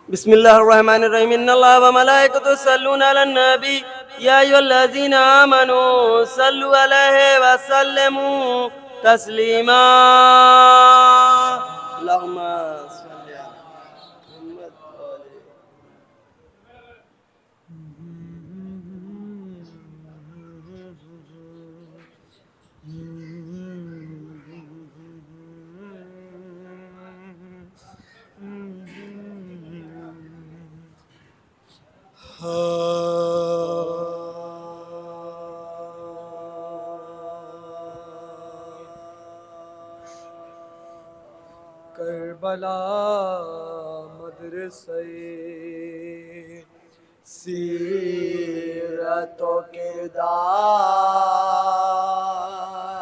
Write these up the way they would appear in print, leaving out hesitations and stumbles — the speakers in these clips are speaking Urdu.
بسم الله الرحمن الرحيم إن الله وملائكته يصلون على النبي يا أيها الذين آمنوا صلوا عليه وسلموا تسليما اللهم صل على محمد وآله. کربلا مدرسے سیرت و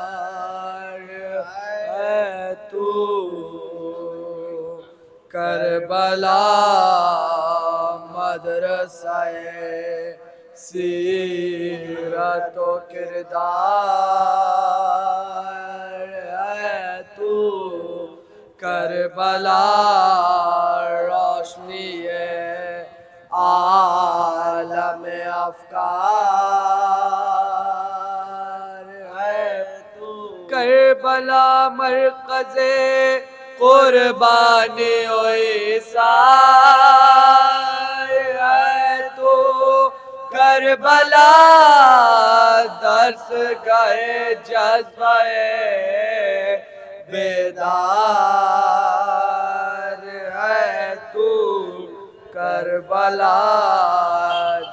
کردار ہے تو کربلا مدرسہ سیرت و کردار ہے تو کربلا روشنی عالم افکار ہے تو کربلا مرکز قربانی و ایثار ہے تو کربلا درس گئے جذبہ بیدار ہے تو کربلا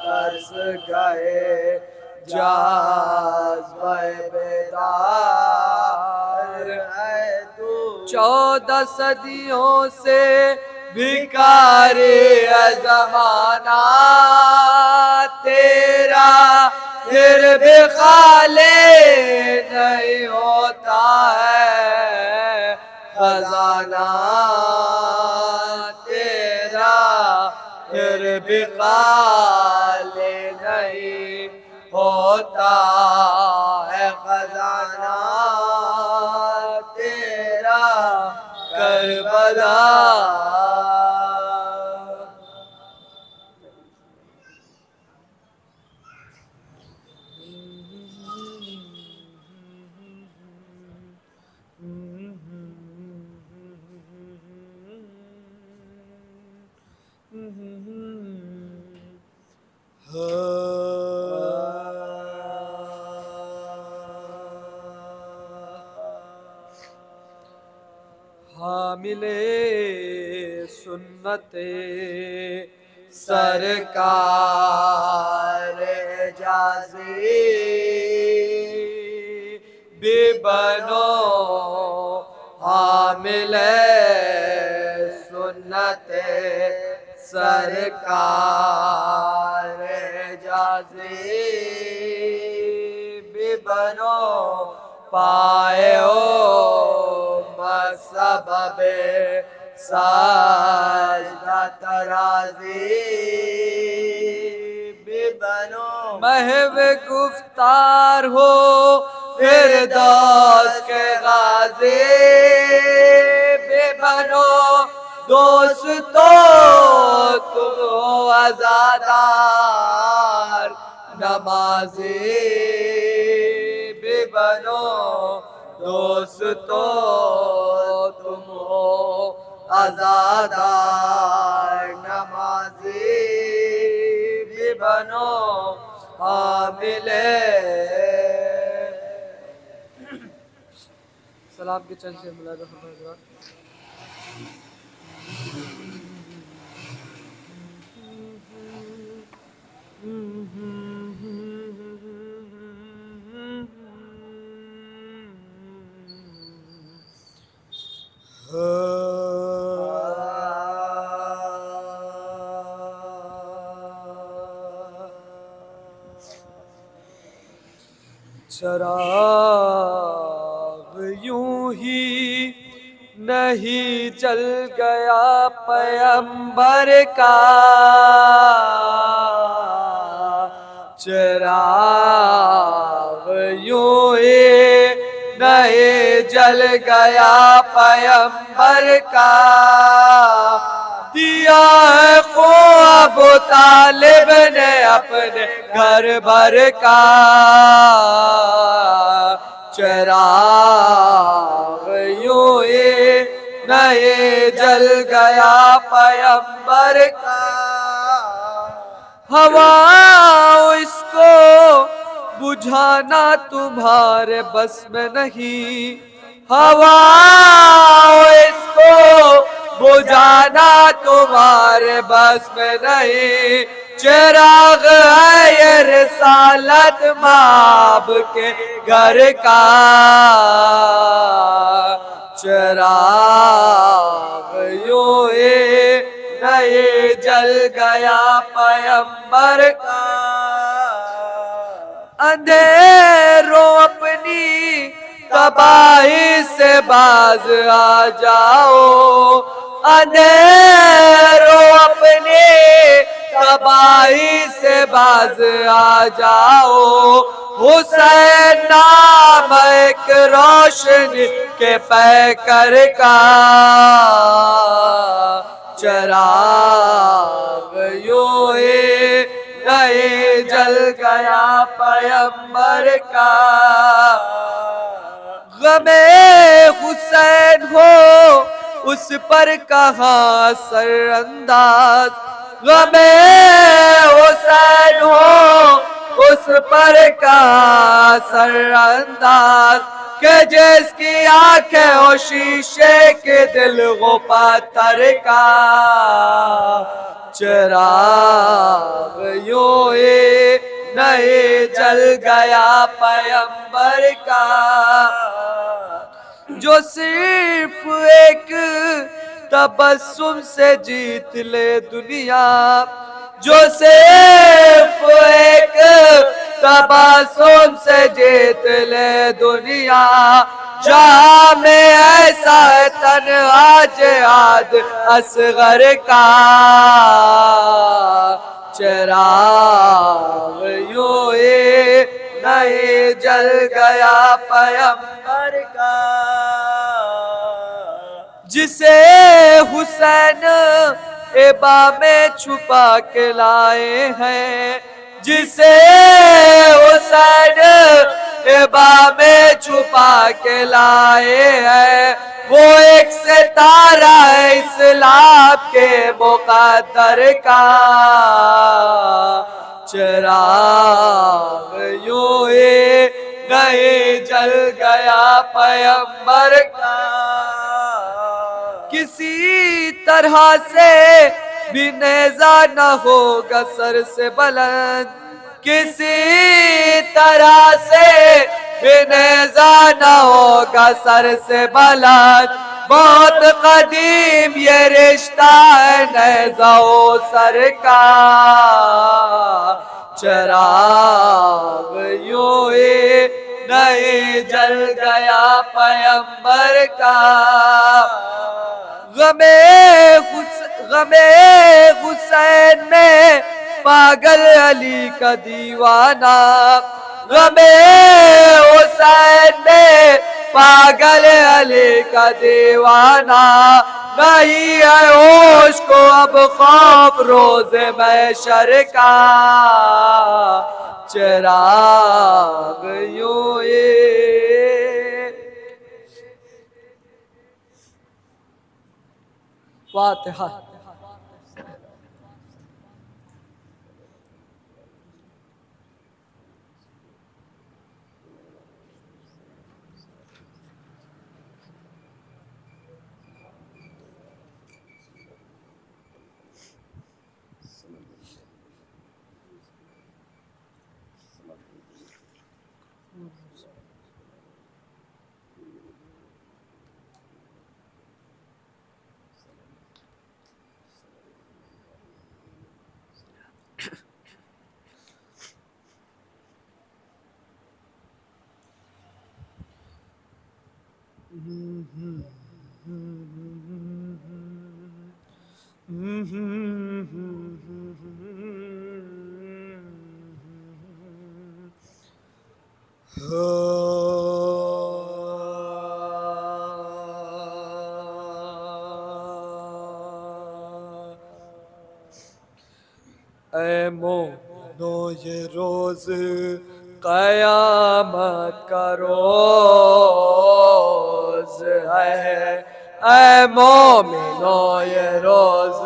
درس گئے جذبہ بیدار ہے تو 14 صدیوں سے بھکاری ہے زمانہ تیرا پھر بھی خالی نہیں ہوتا ہے خزانہ تیرا پھر بھی خالی نہیں ہوتا ہے خزانہ تیرا کربلا حامل سنت سرکار جازی بھی بنو حامل سنت سرکار جازی بھی بنو پائے ہو سبب سجدہ ترازی بھی بنو محو گفتار ہو فردوس کے غازی بھی بنو دوستو تم ہو عزادار نمازی بھی بنو دوستو تم ہو عزادار نمازی بھی بنو حامل سلام کے چند سے ملاحظہ فرمائیں حضرات چراغ یوں ہی نہیں جل گیا پیغمبر کا چراغ یوں ہی نہیں جل گیا پیغمبر کا دیا ہے خو ابو طالب نے اپنے گھر بھر کا چراغ یوں ہی نہیں جل گیا پیمبر کا ہوا اس کو بجھانا تمہارے بس میں نہیں ہوا اس کو بجھانا تمہارے بس میں نہیں چراغ ہے یہ رسالت ماب کے گھر کا چراغ یوں ہی نہیں جل گیا پیمبر کا اندھیروں اپنی تباہی سے باز آ جاؤ اندھیروں اپنی تباہی سے باز آ جاؤ حسین نام ایک روشنی کے پیکر کا چراغ یوں ہی نہیں جل گیا پیمبر کا غم حسین ہو اس پر کہاں سر انداز غم حسین ہو اس پر کہاں سر انداز کہ جس کی آنکھیں ہو شیشے کے دل وہ پتھر کا چراغ یوں ہی نہیں جل گیا پیمبر کا جو صرف ایک تبسم سے جیت لے دنیا جو صرف ایک تبسم سے جیت لے دنیا جہاں میں ایسا ہے تنہا جہاد اصغر کا چراغ یوں ہی نہیں جل گیا پیمبر کا جسے حسین ابا میں چھپا کے لائے ہیں جسے حسین ابا میں چھپا کے لائے ہیں وہ ایک ستارہ ہے اسلام کے مقدر کا چراغ یوں ہی نہیں جل گیا پیمبر کا کسی طرح سے بھی نیزہ نہ ہوگا سر سے بلند کسی طرح سے بھی نیزہ نہ ہوگا سر سے بلند بہت قدیم یہ رشتہ ہے نیزہ و سر کا چراغ یوں ہی نہیں جل گیا پیمبر کا غم حسین میں پاگل علی کا دیوانہ غم حسین میں پاگل علی کا دیوانہ نہیں ہے ہوش کو اب خوف روز محشر کا چراغ یوں ہی فاتحہ اے مومنو یہ روز قیامت کا روز ہے، اے مومنو یہ روز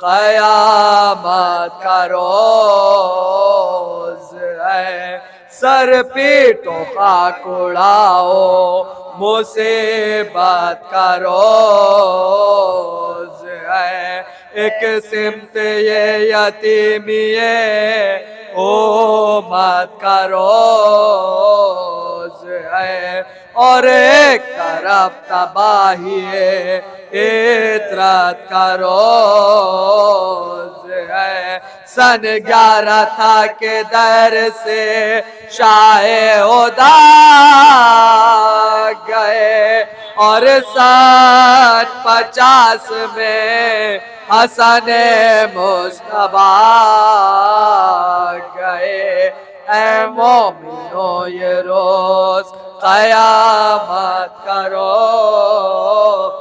قیامت کا روز ہے، سر پیٹو خاک اڑاؤ مصیبت کا روز ہے، ایک سمت یہ یتیمی امت کا روز ہے، اور ایک طرف تباہی عطرت کا روز ہے، سن 11 تھا کہ در سے شاہ ہدا گئے، اور سن 50 میں حسن مصطفیٰ گئے، اے مومنو یہ روز قیامت کا روز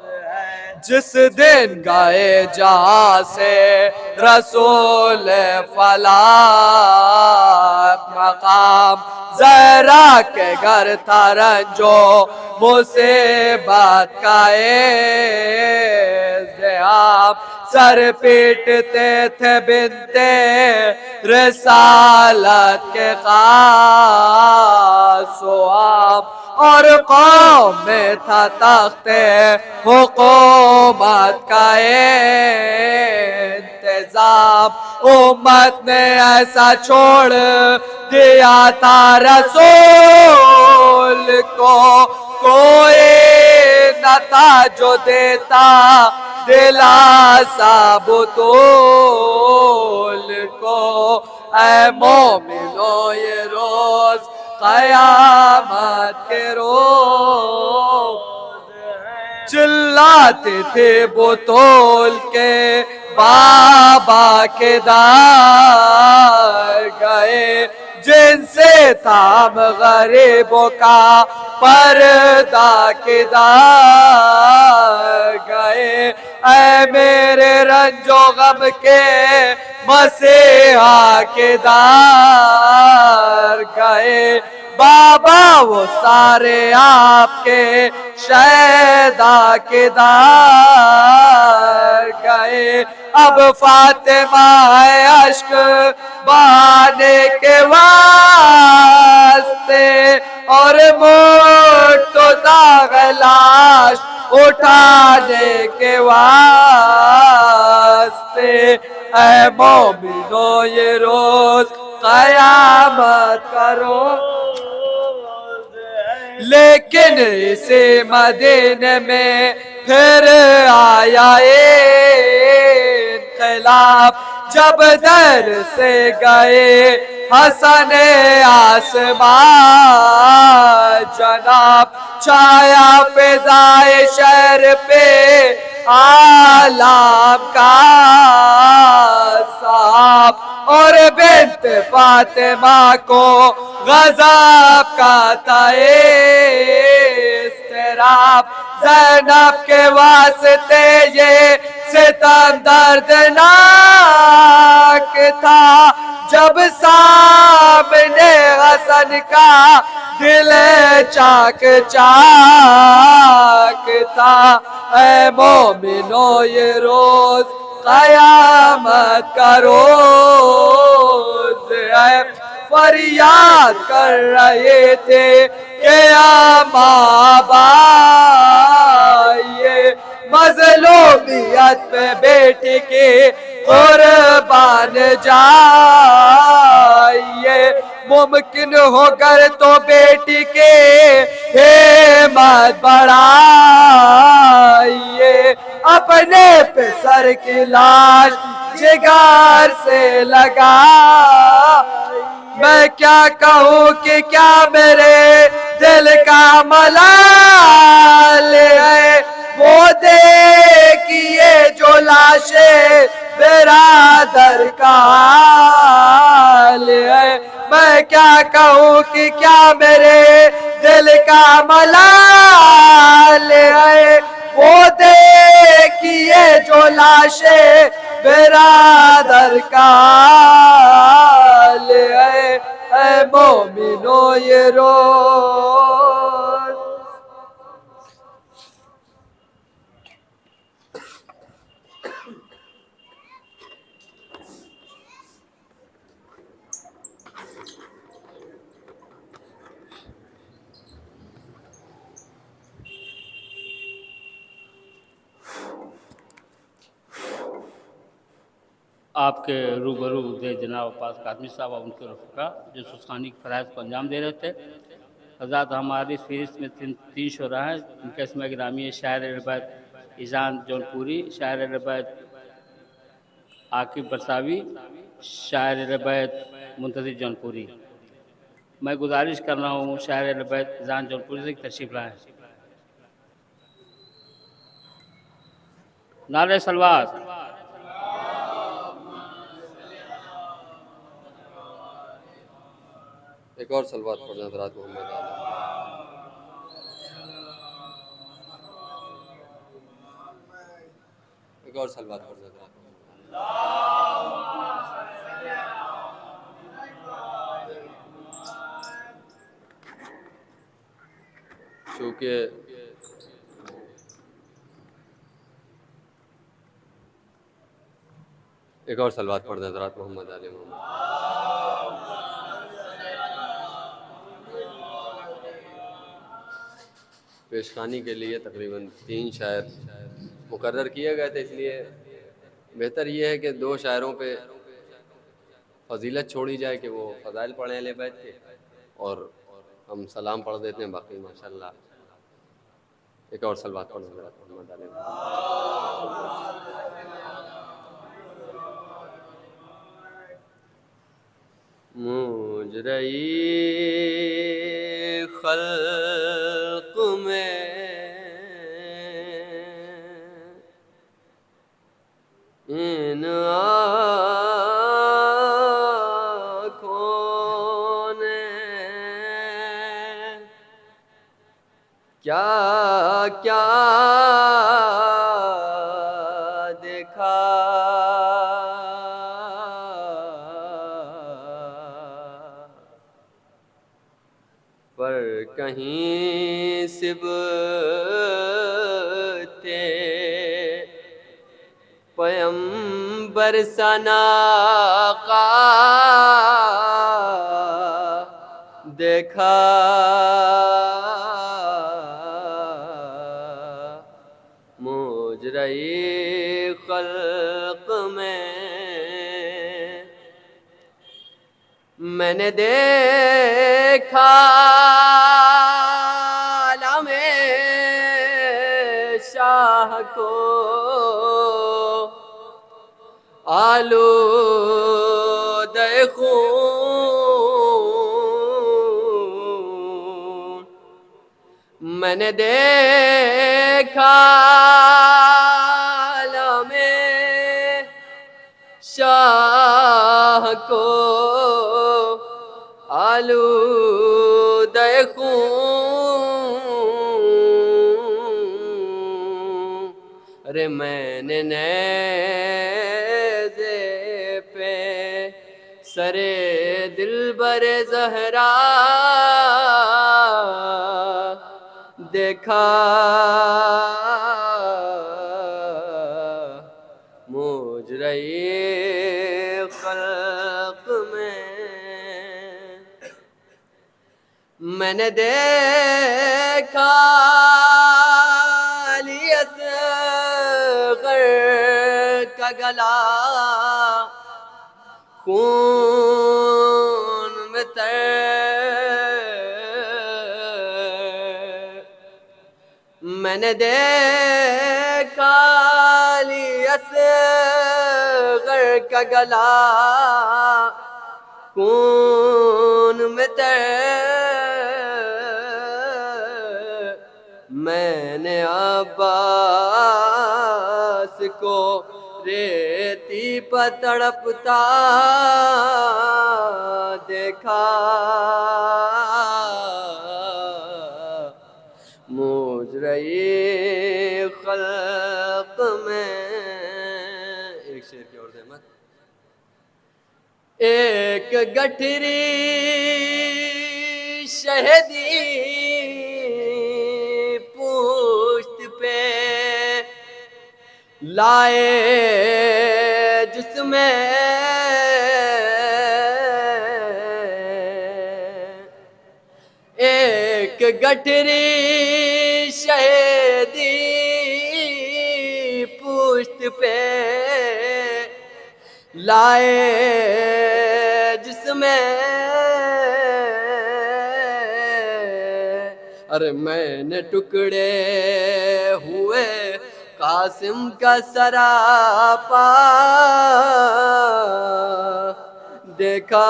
ہے، جس دن گئے جہاں سے رسول فلاح مقام، زہرا کے گھر تھا رنجو مصیبت کا ازدحام، سر پیٹتے تھے بنتے رسالت کے خاص و عام، اور قوم میں تھا تخت حکومت کا انتظام، امت نے ایسا چھوڑ دیا تھا رسول کو، کوئی نہ تھا جو دیتا دلاسا بطول کو، اے مومنو یہ روز قیامت کے روز ہے، چلاتے تھے بطول کے بابا کے دار گئے، جن سے تھام غریبوں کا پردہ کے دار گئے، اے میرے رنج و غم کے مسیحا کے دار گئے، بابا وہ سارے آپ کے شہدا کے دار گئے، اب فاطمہ ہے اشک بہانے کے واسطے، اور مرتضی لاش اٹھانے کے واسطے، اے مومنو یہ روز قیامت کا روز ہے، لیکن اسے مدینے میں پھر آیا انقلاب، جب در سے گئے حسن آسمان جناب، چھایا فضائے شہر پہ عالم کا صاحب، اور بنت فاطمہ کو غضب کا تھا اضطراب، زینب کے واسطے یہ ستم دردناک تھا، جب سامنے حسن کا دل چاک چاک تھا، اے مومنو یہ روز قیامت کا روز ہے، فریاد کر رہے تھے کہ یا ماں بائیے، مظلومیت پہ بیٹی کی قربان جائیے، ممکن ہو گر تو بیٹی کے ہمت بڑھائیے، اپنے پہ سر کی لاش جگر سے لگا، میں کیا کہوں کہ کیا میرے دل کا ملال ہے، وہ دیکھیے جو لاشیں برادر کا حال ہے، میں کیا کہوں کہ کیا میرے دل کا ملال ہے، وہ دیکھیے جو لاشیں برادر درکار اے مومنو یہ روز. آپ کے روبرو دے جناب عباس کاظمی صاحب اور ان کے رفقا جو سسخانی کے فرائض کو انجام دے رہے تھے. حضرات ہماری اس فہرست میں تین شعراء ہیں ان کا اسماء گرامی ہے شاعر رباعیت ایذان جون پوری، شاعر رباعیت عاقب برساوی، شاعر رباعیت منتظر جون پوری. میں گزارش کر رہا ہوں شاعر رباعیت ایذان جون پوری سے تشریف لائیں. نعرہ صلوات. ایک اور صلوات پڑھنا حضرات محمد علیہ. ایک اور صلوات پڑھنا حضرات محمد علیہ. چونکہ ایک اور صلوات پڑھنا حضرات محمد علیہ محمد. پیشخانی کے لیے تقریباً 3 شاعر مقرر کیے گئے تھے، اس لیے بہتر یہ ہے کہ 2 شاعروں پہ فضیلت چھوڑی جائے کہ وہ فضائل پڑھیں اہل بیت کے، اور ہم سلام پڑھ دیتے ہیں. باقی ماشاءاللہ ایک اور صلوات پڑھنا حضرات محمد علیہ محمد. مجرئی خلق میں ان آنکھوں نے کیا کیا دیکھا، پر کہیں صبتے پیمبر ثنا کا دیکھا. مجرئی خلق میں نے دیکھا عالم شاہ کو آلودہ خون. میں نے دیکھا عالم شاہ کو آلودہ خون. ارے میں نے نیزے پہ سرے دلبر زہرا دیکھا. مجرئی خلق میں نے دیکھا علی اصغر کا گلا خون میں تر. میں نے دیکھا علی اصغر کا گلا خون میں تر. میں نے عباس کو ریتی پر تڑپتا دیکھا. مجرئی خلق میں ایک شعر کی اور زحمت. ایک گٹھری شہدی پشت پہ لائے جس میں ایک گٹھری شہدی پشت پہ لائے جس میں ارے میں نے ٹکڑے ہوئے قاسم کا سراپا دیکھا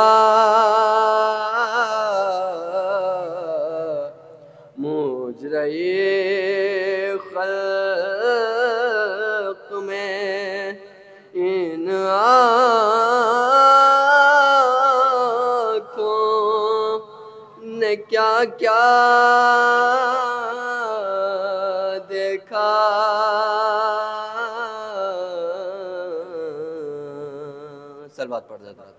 مجرے خلق میں ان آنکھوں نے کیا کیا دیکھا سلوات پڑھ جاتا ہے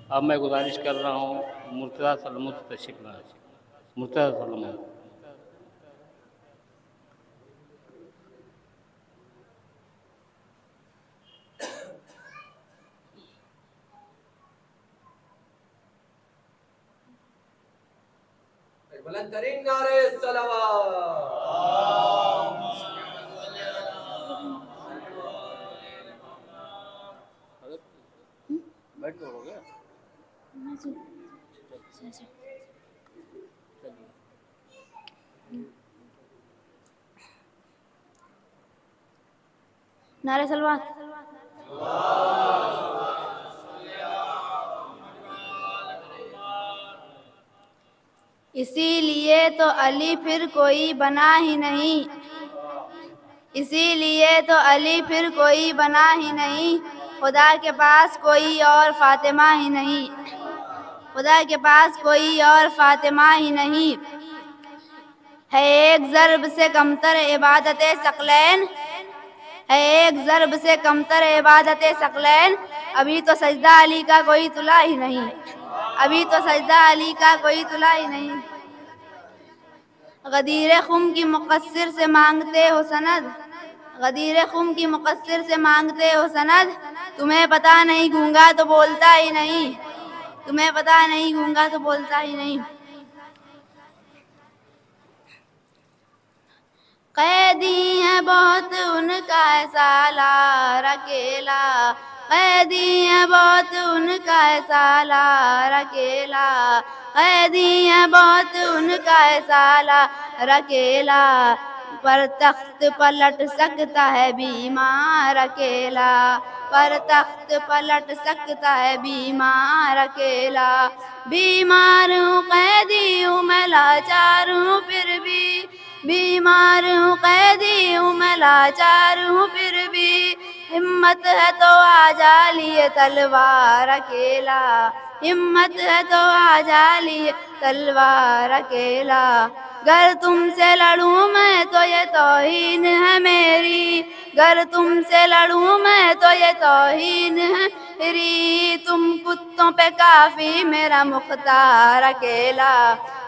اب میں گزارش کر رہا ہوں مرتضیٰ سلموں سے تشریف لائیں مرتضیٰ سلموں بلند ترین نعرے صلوات بیٹھ کے ہو گیا نعرہ سلوات اسی لیے تو علی پھر کوئی بنا ہی نہیں اسی لیے تو علی پھر کوئی بنا ہی نہیں خدا کے پاس کوئی اور فاطمہ ہی نہیں خدا کے پاس کوئی اور فاطمہ ہی نہیں ہے ایک ضرب سے کمتر عبادت ثقلین ہے ایک ضرب سے کمتر عبادت ثقلین ابھی تو سجدہ علی کا کوئی طلع ہی نہیں ابھی تو سجدہ علی کا کوئی طلع ہی نہیں غدیر خم کی مقصر سے مانگتے ہو سند غدیر خم کی مقصر سے مانگتے ہو سند تمہیں پتہ نہیں گونگا تو بولتا ہی نہیں تمہیں پتہ نہیں گونگا تو بولتا ہی نہیں قیدی ہے بہت ان کا سالار اکیلا قیدی ہے بہت ان کا سالار اکیلا قیدی ہے بہت ان کا سالار اکیلا پر تخت پلٹ سکتا ہے بیمار اکیلا پر تخت پلٹ سکتا ہے بیمار اکیلا بیمار ہوں قیدی ہوں میں لاچار ہوں پھر بھی بیمار ہوں قیدی ہوں میں لاچار ہوں پھر بھی ہمت ہے تو آ جا لیے تلوار اکیلا ہمت ہے تو آ جا لیے تلوار اکیلا گر تم سے لڑوں میں تو یہ توہین ہے میری گر تم سے لڑوں میں تو یہ توہین ہے میری تم کتوں پہ کافی میرا مختار اکیلا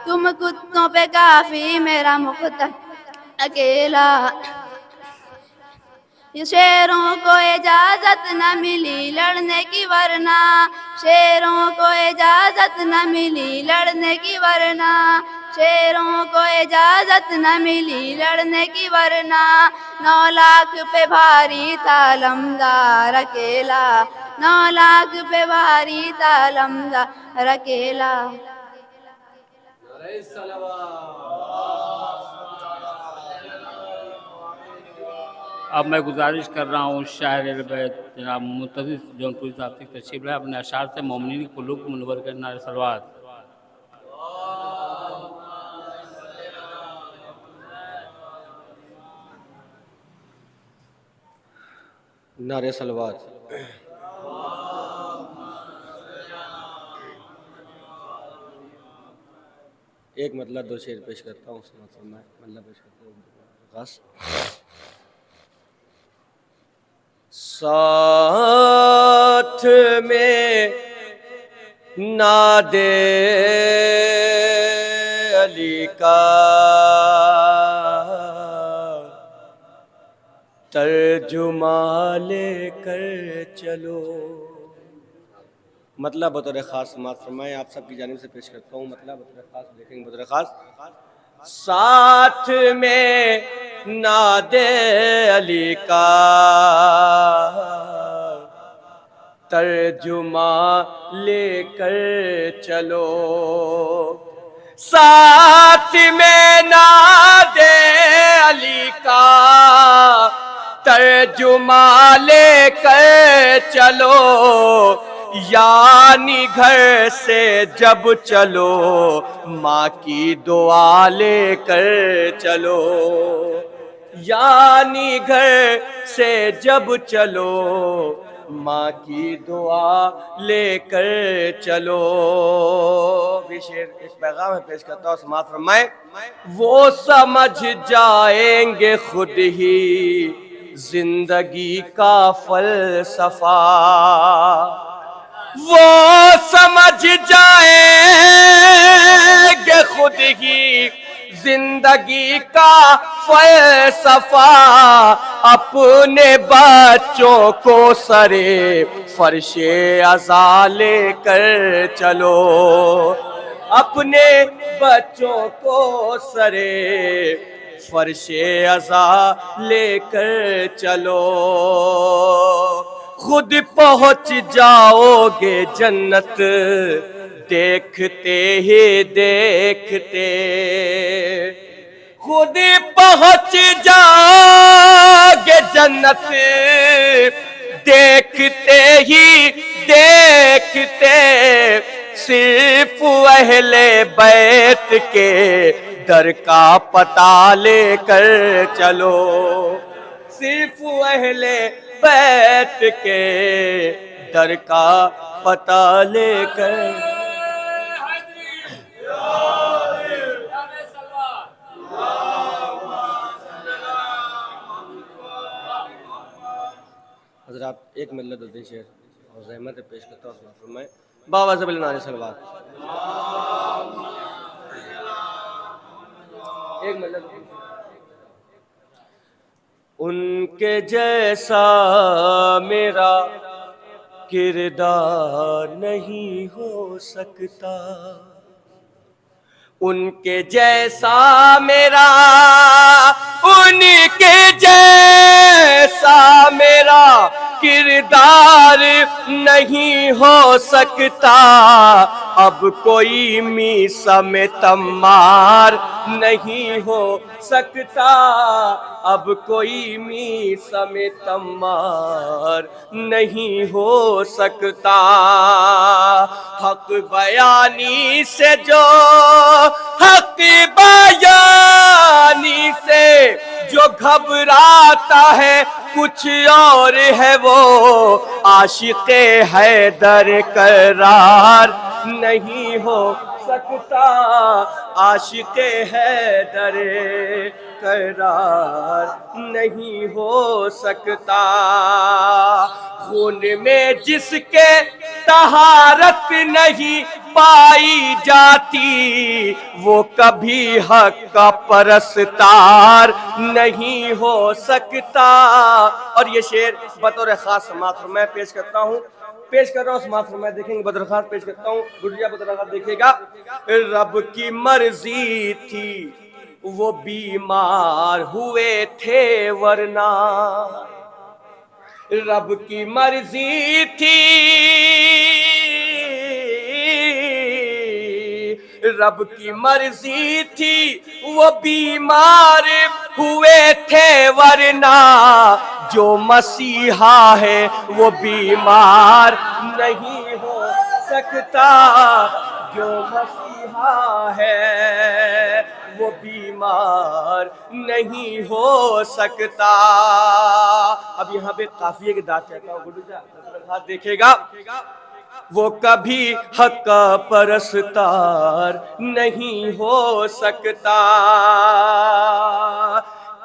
تم کتوں پہ کافی میرا مختار اکیلا شیروں کو اجازت نہ ملی لڑنے کی ورنہ شیروں کو اجازت نہ ملی لڑنے کی ورنہ شیروں کو اجازت نہ ملی لڑنے کی ورنہ 9 لاکھ پہ بھاری تھا لمدار اکیلا 9 لاکھ پہ بھاری تھا لمدار اکیلا نعرہ صلوات اب میں گزارش کر رہا ہوں شاعر اہل بیت جناب مرتضی جونپوری صاحب کی تشریف لائیں اپنے اشعار سے مومنین کی قلوب کو منور کرنے نعرہ صلوات نعرہ صلوات ایک مطلب 2 شعر پیش کرتا ہوں سماعت فرمائیں مطلب پیش کرتا ہوں خاص ساتھ میں ناد علی کا ترجمہ لے کر چلو. مطلب بطور خاص سماعت فرمائیں، آپ سب کی جانب سے پیش کرتا ہوں. مطلب بطور خاص دیکھیں گے. بطور خاص ساتھ میں ناد علی کا ترجمہ لے کر چلو. ساتھ میں ناد علی کا ترجمہ لے کر چلو، یعنی گھر سے جب چلو ماں کی دعا لے کر چلو. یعنی گھر سے جب چلو ماں کی دعا لے کر چلو. یہ شعر ایک پیغام ہے، پیش کرتا ہوں، سماعت فرمائیں. وہ سمجھ جائیں گے خود ہی زندگی کا فلسفہ، وہ سمجھ جائیں گے خود ہی زندگی کا فلسفہ. اپنے بچوں کو سرے فرش عزا لے کر چلو، اپنے بچوں کو سرے فرش عزا لے کر چلو. خود پہنچ جاؤ گے جنت دیکھتے ہی دیکھتے، خود پہنچ جاؤ گے جنت دیکھتے ہی دیکھتے. صرف اہل بیت کے در کا پتہ لے کر چلو، صرف اہل بیت کے در کا پتہ لے کر. حضرات ایک ملت دردی شعر اور زحمت پیش کرتا ہوں. سماعت فرمائیں. بابا زبل نانے سلوات. ایک ملت. ان کے جیسا میرا کردار نہیں ہو سکتا، ان کے جیسا میرا، ان کے جیسا میرا کردار نہیں ہو سکتا. اب کوئی میسا میں تمار نہیں ہو سکتا، اب کوئی میسا میں تمار نہیں ہو سکتا. حق بیانی سے جو، حق بیانی سے جو گھبراتا ہے کچھ اور ہے وہ، عاشق حیدر قرار نہیں ہو سکتا، عاشق حیدر قرار نہیں ہو سکتا. خون میں جس کے طہارت نہیں پائی جاتی وہ کبھی حق کا پرستار نہیں ہو سکتا. اور یہ شعر بطور خاص سماعت فرمائیں پیش کرتا ہوں، پیش کر رہا ہوں. سماعت فرمائیں دیکھیں گے. بطور خاص پیش کرتا ہوں. گرجیا بطور خاص دیکھیے گا. رب کی مرضی تھی وہ بیمار ہوئے تھے ورنہ، رب کی مرضی تھی، رب کی مرضی تھی وہ بیمار ہوئے تھے ورنہ. جو مسیحا ہے وہ بیمار نہیں ہو سکتا، جو مسیحا ہے وہ بیمار نہیں ہو سکتا. اب یہاں پہ قافیے کے داد کہتا ہوں. ہاتھ دیکھے گا. وہ کبھی حق پرستار نہیں ہو سکتا.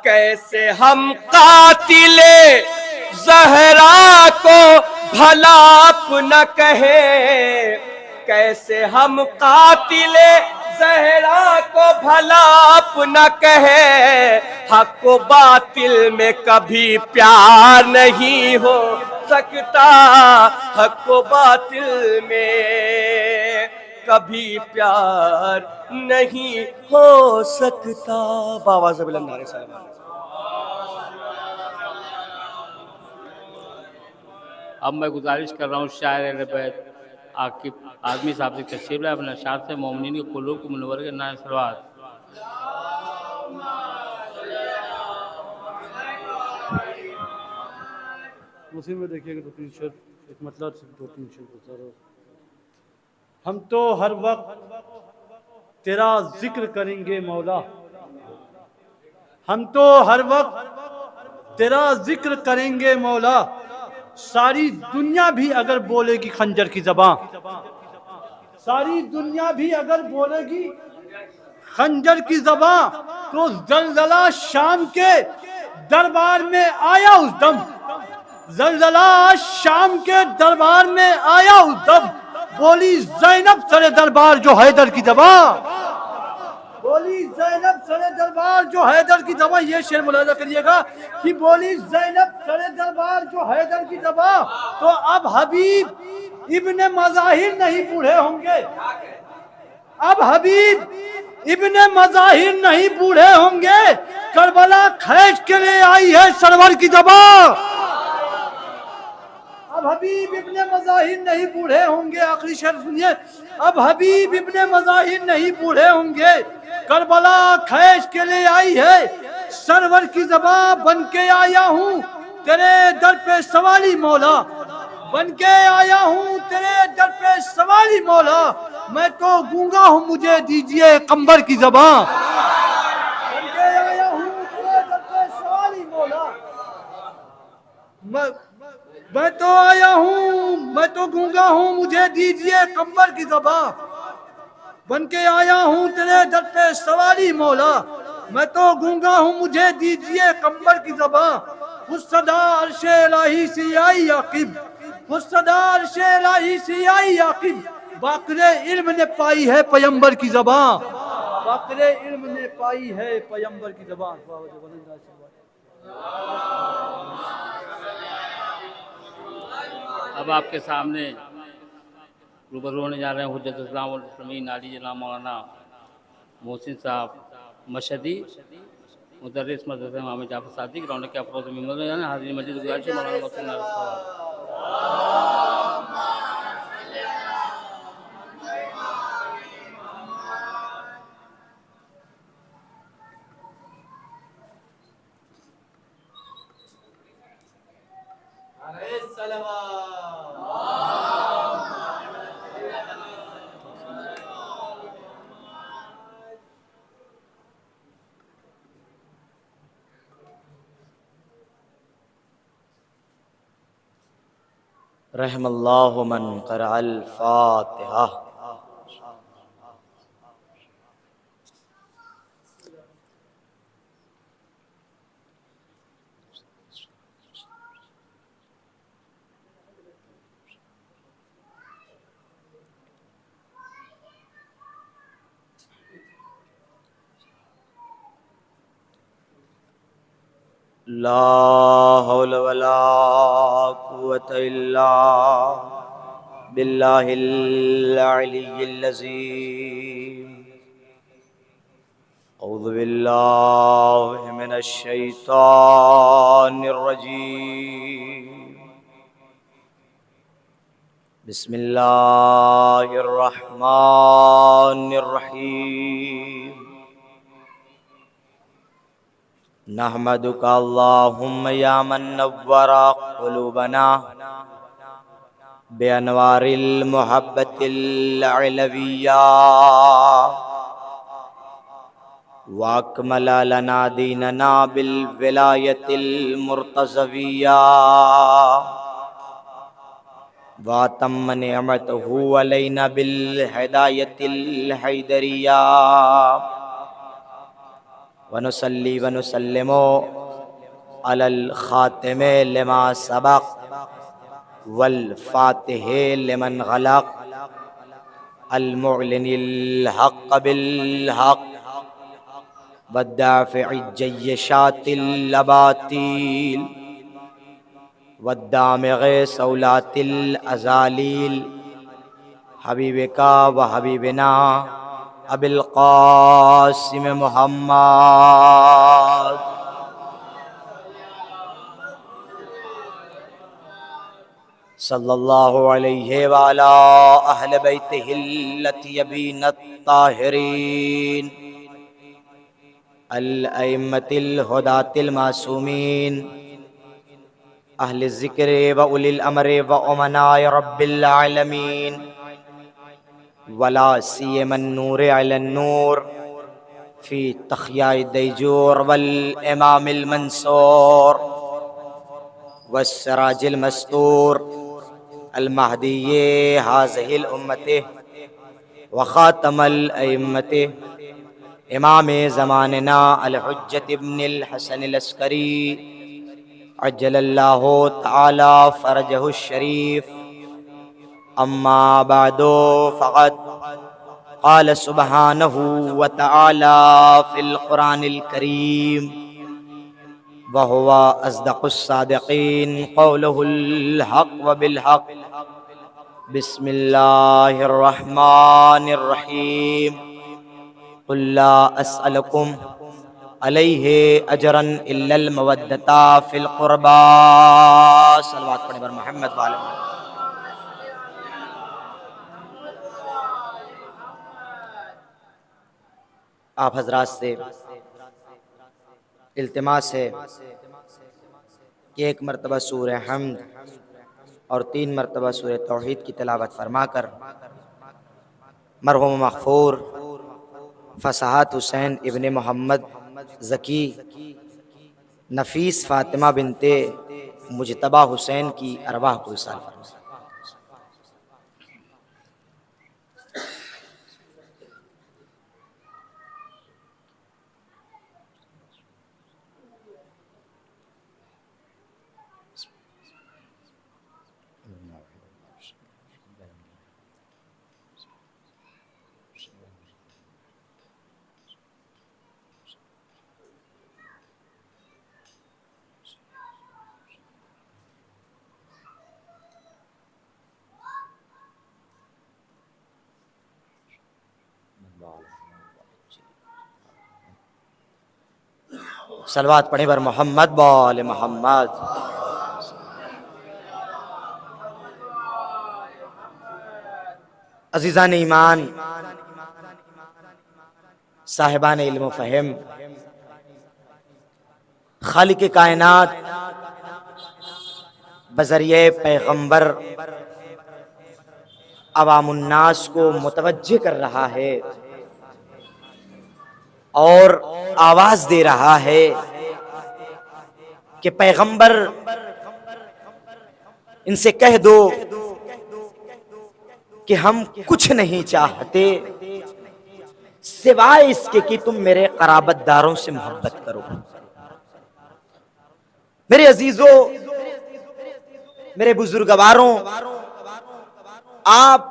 کیسے ہم قاتل زہرا کو بھلا اپنا کہے، کیسے ہم قاتل زہرا کو بھلا اپنا کہے، حق و باطل میں کبھی پیار نہیں ہو سکتا، حق و باطل میں کبھی پیار نہیں ہو سکتا۔ باواز بلند نعرے صاحب۔ اب میں گزارش کر رہا ہوں شاعر اہل بیت عاقب اعظمی صاحب سے تشریف لائے، اپنے اشعار سے مومنین کے قلوب کو منور کے نعرہ صلوات۔ اسی میں دیکھیے کہ 2-3 شعر ایک مطلب سے 2-3 شعر بتا رہا ہوں۔ ہم تو ہر وقت تیرا ذکر کریں گے مولا، ہم تو ہر وقت تیرا ذکر کریں گے مولا، ساری دنیا بھی اگر بولے گی خنجر کی زبان، ساری دنیا بھی اگر بولے گی خنجر کی زبان، تو زلزلہ شام کے دربار میں آیا اس دم، زلزلہ شام کے دربار میں آیا اس دم، بولی زینب سر دربار جو حیدر کی زبان، بولی زینب سر دربار جو حیدر کی زبان۔ یہ شعر ملاحظہ کریے گا کہ بولی زینب سر دربار جو حیدر کی زبان، تو اب حبیب ابن مظاہر نہیں بوڑھے ہوں گے، اب حبیب ابن مظاہر نہیں بوڑھے ہوں گے، کربلا کھینچ کے لے آئی ہے سرور کی زبان، اب حبیب ابن مظاہر نہیں بوڑھے ہوں گے۔ آخری شعر سنیے، اب حبیب ابن مظاہر نہیں بوڑھے ہوں گے، کربلا کھینچ کے لے آئی ہے سرور کی زبان، بن کے آیا ہوں تیرے در پہ سوالی مولا، بن کے آیا ہوں تیرے در پہ سوالی مولا، میں تو گونگا ہوں مجھے دیجئے قمبر کی زبان، بن کے آیا ہوں تیرے در پہ سوالی مولا، میں تو آیا ہوں، میں تو گونگا ہوں مجھے دیجئے قمبر کی زبان، بن کے آیا ہوں تیرے در پہ سوالی مولا، میں تو گونگا ہوں مجھے دیجئے قمبر کی زبان، خود صدا عرش الہی سے آئی عاقب، خود صدا عرش الہی سے آئی عاقب، باقر علم نے پائی ہے پیمبر کی زبان، باقر علم نے پائی ہے پیمبر کی زبان۔ اب آپ کے سامنے روبرو ہونے جا رہے ہیں حجت اسلام والمسلمین عالی جناب مولانا محسن صاحب مشہدی، مدرس مدرسہ امام جعفر صادق، رونق افروز ممبر میں حاضرین مجلس گزارش ہے مولانا محسن صاحب۔ رحم اللہ من قرأ الفاتحہ۔ لا حول ولا قوة الا باللہ العلی العظیم۔ اعوذ باللہ من الشیطان الرجیم، بسم اللہ الرحمن الرحیم۔ نحمدک اللہم یا من نور قلوبنا بانوار المحبت العلویہ، واکمل لنا دیننا بالولایت المرتضویہ، واتم نعمتہ علینا بالہدایت الحیدریہ، ونصلی ونسلم علی الخاتم لما سبق والفاتح لمن غلق المعلن الحق بالحق والدافع الجيشات الأباطيل والدامغ سولات الأزاليل حبيبك وحبيبنا أبي القاسم محمد صلی اللہ علیہ وعلی اہل بیتہ الطیبین الطاہرین الائمۃ الہداۃ المعصومین اہل الذکر و اولی الامر و امناء رب العالمین ولا سیما النور علی النور فی تخیاء الدیجور والامام المنصور والسراج المستور المہدی هذه الامة وخاتم الائمة امام زماننا الحجة ابن الحسن العسکری عجل اللہ تعالی فرجہ الشریف اما بعد فقد قال سبحانہ وتعالی فی القرآن الکریم وهو أصدق الصادقين قوله الحق وبالحق بسم الله الرحمن الرحيم قل لا أسألكم عليه أجرا إلا المودة في القربى صلوات پڑھیں بر محمد وعلى آپ حضرات سے التماس ہے کہ ایک مرتبہ سورہ حمد اور 3 مرتبہ سورہ توحید کی تلاوت فرما کر مرحوم مغفور فصاحت حسین ابن محمد ذکی نفیس فاطمہ بنت مجتبی حسین کی ارواح کو ایصال فرمائیں۔ صلوات پڑھیں بر محمد بال محمد۔ عزیزان ایمان، صاحبان علم و فہم، خالق کائنات بذریعہ پیغمبر عوام الناس کو متوجہ کر رہا ہے اور آواز دے رہا ہے کہ پیغمبر ان سے کہہ دو کہ ہم کچھ نہیں چاہتے سوائے اس کے کہ تم میرے قرابت داروں سے محبت کرو۔ میرے عزیزوں، میرے بزرگواروں، آپ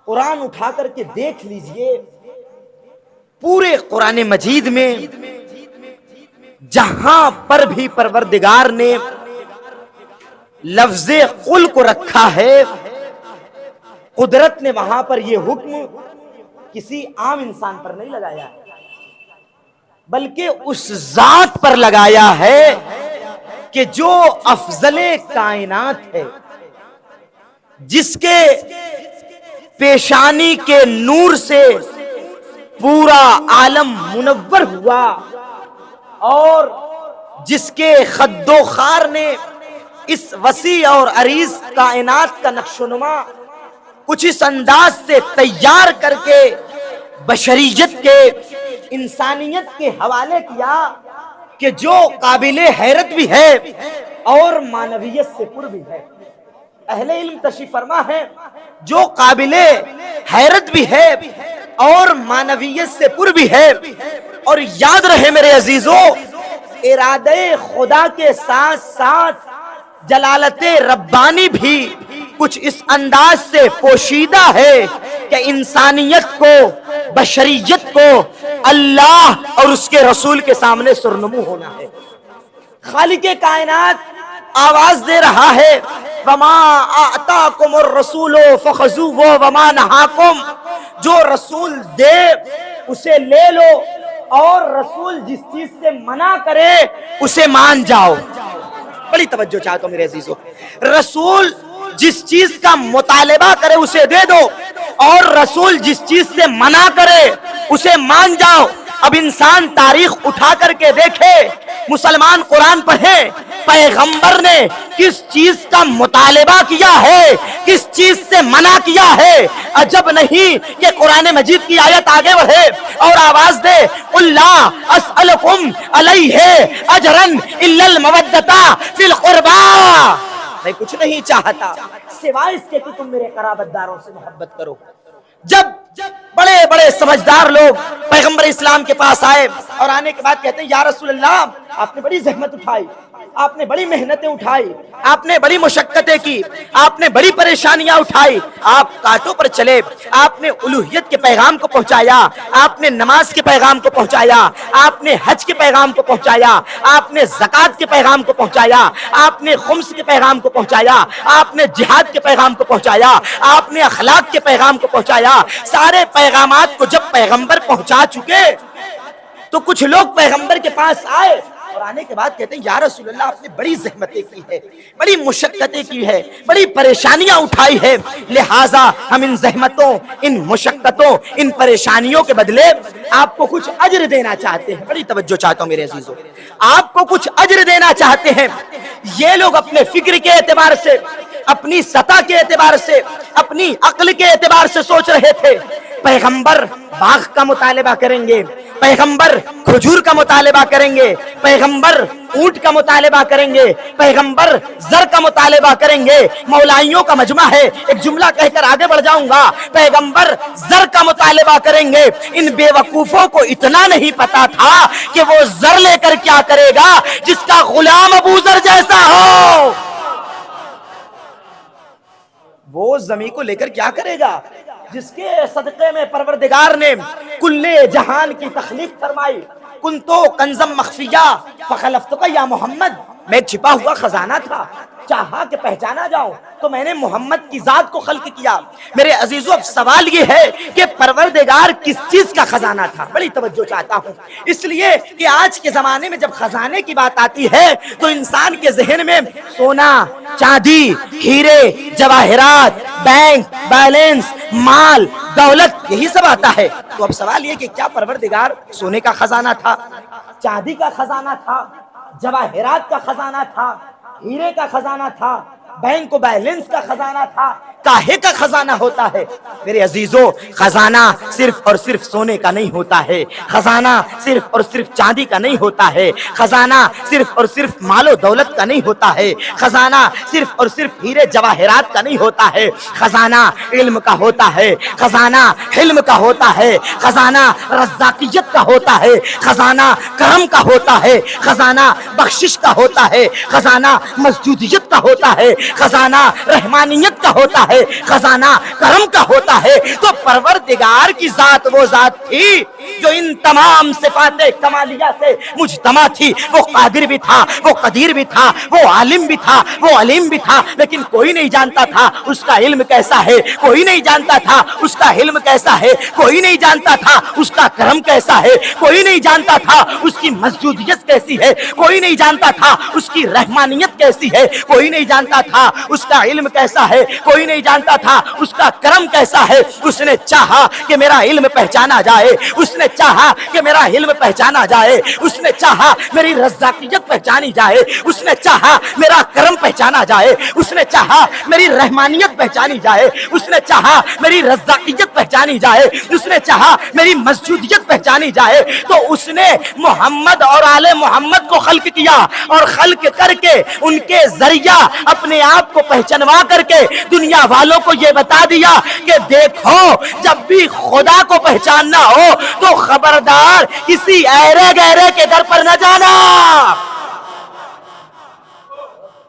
قرآن اٹھا کر کے دیکھ لیجئے، پورے قرآن مجید میں جہاں پر بھی پروردگار نے لفظ قل کو رکھا ہے، قدرت نے وہاں پر یہ حکم کسی عام انسان پر نہیں لگایا ہے، بلکہ اس ذات پر لگایا ہے کہ جو افضل کائنات ہے، جس کے پیشانی کے نور سے پورا عالم منور ہوا اور جس کے خد و خار نے اس وسیع اور عریض کائنات کا نقش و نما کچھ اس انداز سے تیار کر کے بشریت کے، انسانیت کے حوالے کیا کہ جو قابل حیرت بھی ہے اور معنویت سے پر بھی ہے۔ اہل علم تشریف فرما ہے جو قابل حیرت بھی ہے اور معنویت سے پر بھی ہے۔ اور یاد رہے میرے عزیزوں، ارادے خدا کے ساتھ ساتھ جلالت ربانی بھی کچھ اس انداز سے پوشیدہ ہے کہ انسانیت کو، بشریت کو اللہ اور اس کے رسول کے سامنے سرنمو ہونا ہے۔ خالق کائنات آواز دے رہا ہے وما آتاکم الرسول فخذوہ وما نہاکم، جو رسول دے اسے لے لو اور رسول جس چیز سے منع کرے اسے مان جاؤ۔ بڑی توجہ چاہتا ہوں میرے عزیزو، رسول جس چیز کا مطالبہ کرے اسے دے دو اور رسول جس چیز سے منع کرے اسے مان جاؤ۔ اب انسان تاریخ اٹھا کر کے دیکھے، مسلمان قرآن پڑھے، پیغمبر نے کس چیز کا مطالبہ کیا ہے، کس چیز سے منع کیا ہے۔ عجب نہیں کہ قرآن مجید کی آیت آگے بڑھے اور آواز دے قُل لَا أَسْأَلُكُمْ عَلَيْهِ أَجْرًا إِلَّا الْمَوَدَّةَ فِي الْقُرْبَى، میں کچھ نہیں چاہتا سوائے اس کے کہ تم میرے قرابت داروں سے محبت کرو۔ جب بڑے بڑے سمجھدار لوگ پیغمبر اسلام کے پاس آئے اور آنے کے بعد کہتے ہیں یا رسول اللہ، آپ نے بڑی زحمت اٹھائی، آپ نے بڑی محنتیں اٹھائی، آپ نے بڑی مشقتیں کی، آپ نے بڑی پریشانیاں اٹھائی، آپ کانٹوں پر چلے، آپ نے الوہیت کے پیغام کو پہنچایا، آپ نے نماز کے پیغام کو پہنچایا، آپ نے حج کے پیغام کو پہنچایا، آپ نے زکوٰۃ کے پیغام کو پہنچایا، آپ نے خمس کے پیغام کو پہنچایا، آپ نے جہاد کے پیغام کو پہنچایا، آپ نے اخلاق کے پیغام کو پہنچایا۔ سارے پیغامات کو جب پیغمبر پہنچا چکے تو کچھ لوگ پیغمبر کے پاس آئے اور آنے کے بعد کہتے ہیں یا رسول اللہ، آپ نے بڑی زحمتیں کی ہے، بڑی مشقتیں کی ہے، بڑی پریشانیاں اٹھائی ہے، لہٰذا ہم ان زحمتوں، ان مشقتوں، ان پریشانیوں کے بدلے آپ کو کچھ اجر دینا چاہتے ہیں۔ بڑی توجہ چاہتا ہوں میرے عزیزوں، آپ کو کچھ اجر دینا چاہتے ہیں۔ یہ لوگ اپنے فکر کے اعتبار سے، اپنی سطح کے اعتبار سے، اپنی عقل کے اعتبار سے سوچ رہے تھے پیغمبر باغ کا مطالبہ کریں گے، پیغمبر کھجور کا مطالبہ کریں گے، پیغمبر اونٹ کا مطالبہ کریں گے، پیغمبر زر کا مطالبہ کریں گے۔ مولائیوں کا مجمع ہے، ایک جملہ کہہ کر آگے بڑھ جاؤں گا، پیغمبر زر کا مطالبہ کریں گے۔ ان بے وقوفوں کو اتنا نہیں پتا تھا کہ وہ زر لے کر کیا کرے گا جس کا غلام ابو ذر جیسا ہو، وہ زمین کو لے کر کیا کرے گا جس کے صدقے میں پروردگار نے کل جہان کی تخلیق فرمائی۔ کنتو کنزم مخفیہ فخلفتک یا محمد، میں چھپا ہوا خزانہ تھا، چاہا کہ پہچانا جاؤں تو میں نے محمد کی ذات کو خلق کیا۔ میرے عزیزو، اب سوال یہ ہے کہ پروردگار کس چیز کا خزانہ تھا؟ بڑی توجہ چاہتا ہوں، اس لیے کہ آج کے زمانے میں جب خزانے کی بات آتی ہے تو انسان کے ذہن میں سونا، چاندی، ہیرے، جواہرات، بینک بیلنس، مال، دولت، یہی سب آتا ہے۔ تو اب سوال یہ کہ کیا پروردگار سونے کا خزانہ تھا، چاندی کا خزانہ تھا، جواہرات کا خزانہ تھا، ہیرے کا خزانہ تھا، بینک و بیلنس کا خزانہ تھا؟ کاہے کا خزانہ ہوتا ہے؟ میرے عزیزو، خزانہ صرف اور صرف سونے کا نہیں ہوتا ہے، خزانہ صرف اور صرف چاندی کا نہیں ہوتا ہے، خزانہ صرف اور صرف مال و دولت کا نہیں ہوتا ہے، خزانہ صرف اور صرف ہیرے جواہرات کا نہیں ہوتا ہے، خزانہ علم کا ہوتا ہے، خزانہ حلم کا ہوتا ہے، خزانہ رزاقیت کا ہوتا ہے، خزانہ کرم کا ہوتا ہے، خزانہ بخشش کا ہوتا ہے، خزانہ مسجودیت کا ہوتا ہے، خزانہ رحمانیت کا ہوتا ہے، خزانہ کرم کا ہوتا ہے۔ تو پروردگار کی ذات وہ ذات تھی جو ان تمام صفات کمالیہ سے مجتمع تھی۔ وہ قادر بھی تھا، وہ قدیر بھی تھا، وہ عالم بھی تھا، وہ علیم بھی تھا، لیکن کوئی نہیں جانتا تھا اس کا علم کیسا ہے، کوئی نہیں جانتا تھا اس کا حلم کیسا ہے، کوئی نہیں جانتا تھا اس کا کرم کیسا ہے، کوئی نہیں جانتا تھا اس کی مسجودیت کیسی ہے، کوئی نہیں جانتا تھا اس کی رحمانیت کیسی ہے، کوئی نہیں جانتا تھا اس کا علم کیسا ہے، کوئی نہیں جانتا تھا اس کا کرم کیسا ہے۔ اس نے چاہا کہ میرا علم پہچانا جائے، اس نے چاہا کہ میرا علم پہچانا جائے، اس نے چاہا میری رزاقیت پہچانی جائے، اس نے چاہا میرا کرم پہچانا جائے، اس نے چاہا میری رحمانیت پہچانی جائے، اس نے چاہا میری رزاقیت پہچانی جائے، اس نے چاہا میری مسجودیت پہچانی جائے۔ تو اس نے محمد اور آل محمد کو خلق کیا اور خلق کر کے ان کے ذریعہ اپنے آپ کو پہچانوا کر کے دنیا والوں کو یہ بتا دیا کہ دیکھو، جب بھی خدا کو پہچاننا ہو تو خبردار کسی ایرے گہرے کے در پر نہ جانا،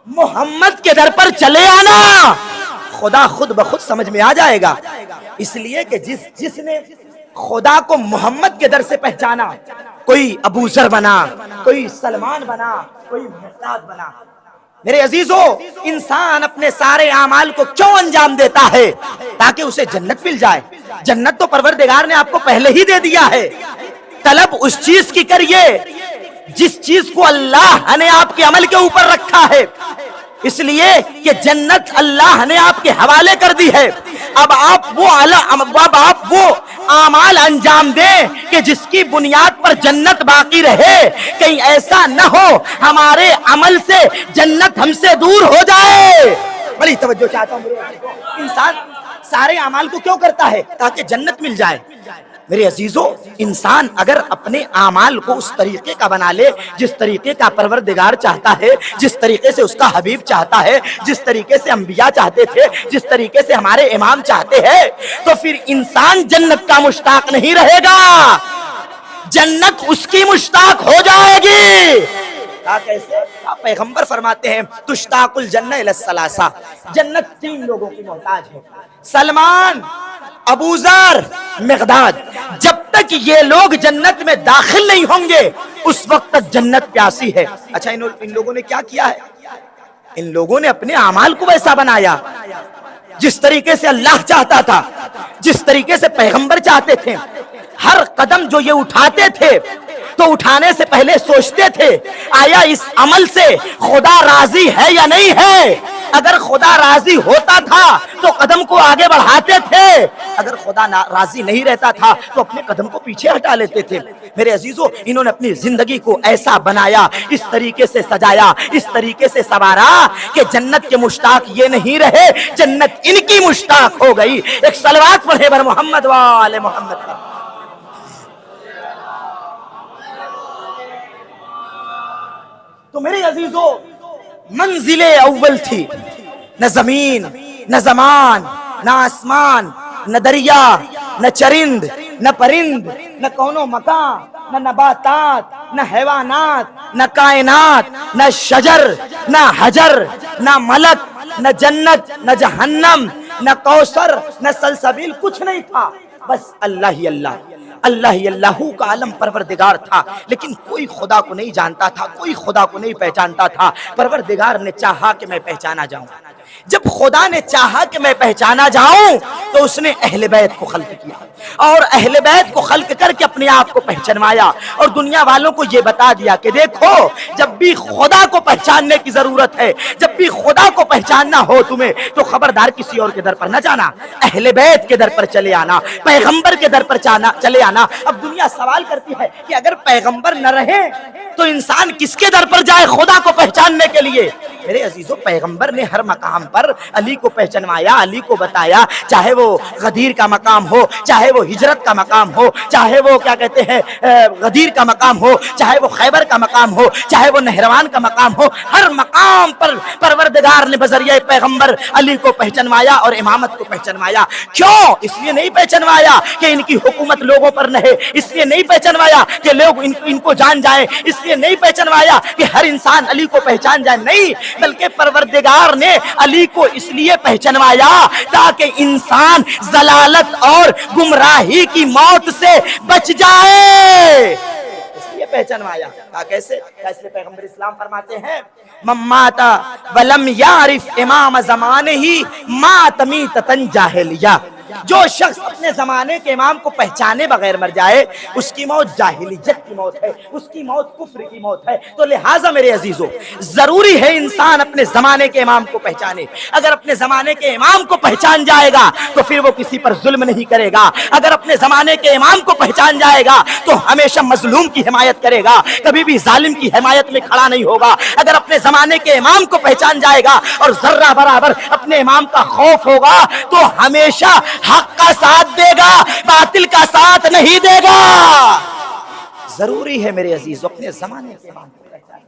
محمد کے در پر چلے آنا، خدا خود بخود سمجھ میں آ جائے گا۔ اس لیے کہ جس نے خدا کو محمد کے در سے پہچانا، کوئی ابو ذر بنا، کوئی سلمان بنا، کوئی مقداد بنا۔ میرے عزیزو، انسان اپنے سارے اعمال کو کیوں انجام دیتا ہے؟ تاکہ اسے جنت مل جائے۔ جنت تو پروردگار نے آپ کو پہلے ہی دے دیا ہے۔ طلب اس چیز کی کریے جس چیز کو اللہ نے آپ کے عمل کے اوپر رکھا ہے، اس لیے کہ جنت اللہ نے آپ کے حوالے کر دی ہے۔ اب آپ وہ اعمال انجام دیں کہ جس کی بنیاد پر جنت باقی رہے۔ کہیں ایسا نہ ہو ہمارے عمل سے جنت ہم سے دور ہو جائے۔ بڑی توجہ چاہتا ہوں، انسان سارے اعمال کو کیوں کرتا ہے؟ تاکہ جنت مل جائے۔ میرے عزیزو، انسان اگر اپنے اعمال کو اس طریقے کا بنا لے جس طریقے کا پروردگار چاہتا ہے، جس طریقے سے اس کا حبیب چاہتا ہے، جس طریقے سے انبیاء چاہتے تھے، جس طریقے سے ہمارے امام چاہتے ہیں، تو پھر انسان جنت کا مشتاق نہیں رہے گا، جنت اس کی مشتاق ہو جائے گی۔ کیسے؟ پیغمبر فرماتے ہیں تشتاق الجنہ الی الثلاثہ، جنت تین لوگوں کی محتاج ہے، سلمان، ابو ذر، مقداد۔ جب تک یہ لوگ جنت میں داخل نہیں ہوں گے اس وقت تک جنت پیاسی ہے۔ اچھا، ان لوگوں نے کیا کیا ہے؟ ان لوگوں نے اپنے اعمال کو ویسا بنایا جس طریقے سے اللہ چاہتا تھا، جس طریقے سے پیغمبر چاہتے تھے۔ ہر قدم جو یہ اٹھاتے تھے تو اٹھانے سے پہلے سوچتے تھے آیا اس عمل سے خدا راضی ہے یا نہیں ہے۔ اگر خدا راضی ہوتا تھا تو قدم کو آگے بڑھاتے تھے، اگر خدا راضی نہیں رہتا تھا تو اپنے قدم کو پیچھے ہٹا لیتے تھے۔ میرے عزیزو، انہوں نے اپنی زندگی کو ایسا بنایا، اس طریقے سے سجایا، اس طریقے سے سنوارا کہ جنت کے مشتاق یہ نہیں رہے، جنت ان کی مشتاق ہو گئی۔ ایک صلوات پڑھے بر محمد وآل محمد کا۔ تو میرے عزیزو، منزل اول تھی، نہ زمین، نہ زمان، نہ آسمان، نہ دریا، نہ چرند، نہ پرند، نہ کونو مکان، نہ نباتات، نہ حیوانات، نہ کائنات، نہ شجر، نہ حجر، نہ ملک، نہ جنت، نہ جہنم، نہ کوثر، نہ سلسبیل، کچھ نہیں تھا، بس اللہ ہی اللہ، اللہ ہی اللہ کا عالم پروردگار تھا۔ لیکن کوئی خدا کو نہیں جانتا تھا، کوئی خدا کو نہیں پہچانتا تھا۔ پروردگار نے چاہا کہ میں پہچانا جاؤں۔ جب خدا نے چاہا کہ میں پہچانا جاؤں تو اس نے اہل بیت کو خلق کیا، اور اہل بیت کو خلق کر کے اپنے آپ کو پہچانوایا، اور دنیا والوں کو یہ بتا دیا کہ دیکھو، جب بھی خدا کو پہچاننے کی ضرورت ہے، جب بھی خدا کو پہچاننا ہو تمہیں، تو خبردار کسی اور کے در پر نہ جانا، اہل بیت کے در پر چلے آنا، پیغمبر کے در پر چلے آنا۔ اب دنیا سوال کرتی ہے کہ اگر پیغمبر نہ رہے تو انسان کس کے در پر جائے خدا کو پہچاننے کے لیے؟ میرے عزیزو، پیغمبر نے ہر مقام پر علی کو پہچانوایا، علی کو بتایا، چاہے وہ غدیر کا مقام ہو، چاہے وہ ہجرت کا مقام ہو، چاہے وہ کیا کہتے ہیں غدیر کا مقام ہو، چاہے وہ خیبر کا مقام ہو، چاہے وہ نہروان کا مقام ہو، ہر مقام پر پروردگار نے بذریعہ پیغمبر علی کو پہچانوایا اور امامت کو پہچانوایا۔ کیوں؟ اس لیے نہیں پہچانوایا کہ ان کی حکومت لوگوں پر نہ ہے، اس لیے نہیں پہچانوایا کہ لوگ ان کو جان جائیں، اس لیے نہیں پہچانوایا کہ ہر انسان علی کو پہچان جائے، نہیں، بلکہ پروردگار نے علی کو اس لیے پہچانوایا تاکہ انسان ضلالت اور گمراہی کی موت سے بچ جائے، اس لیے پہچانوایا۔ کیسے؟ پیغمبر اسلام فرماتے ہیں مات ولم یعرف امام زمانہ مات میتۃ جاہلیہ، جو شخص اپنے زمانے کے امام کو پہچانے بغیر مر جائے اس کی موت جاہلیت کی موت ہے، اس کی موت کفر کی موت ہے۔ تو لہٰذا میرے عزیزو، ضروری ہے انسان اپنے زمانے کے امام کو پہچانے۔ اگر اپنے زمانے کے امام کو پہچان جائے گا تو پھر وہ کسی پر ظلم نہیں کرے گا، اگر اپنے زمانے کے امام کو پہچان جائے گا تو ہمیشہ مظلوم کی حمایت کرے گا، کبھی بھی ظالم کی حمایت میں کھڑا نہیں ہوگا۔ اگر اپنے زمانے کے امام کو پہچان جائے گا اور ذرہ برابر اپنے امام کا خوف ہوگا تو ہمیشہ حق کا ساتھ دے گا، باطل کا ساتھ نہیں دے گا۔ ضروری ہے میرے عزیز اپنے زمانے کے امام کو پہچانے،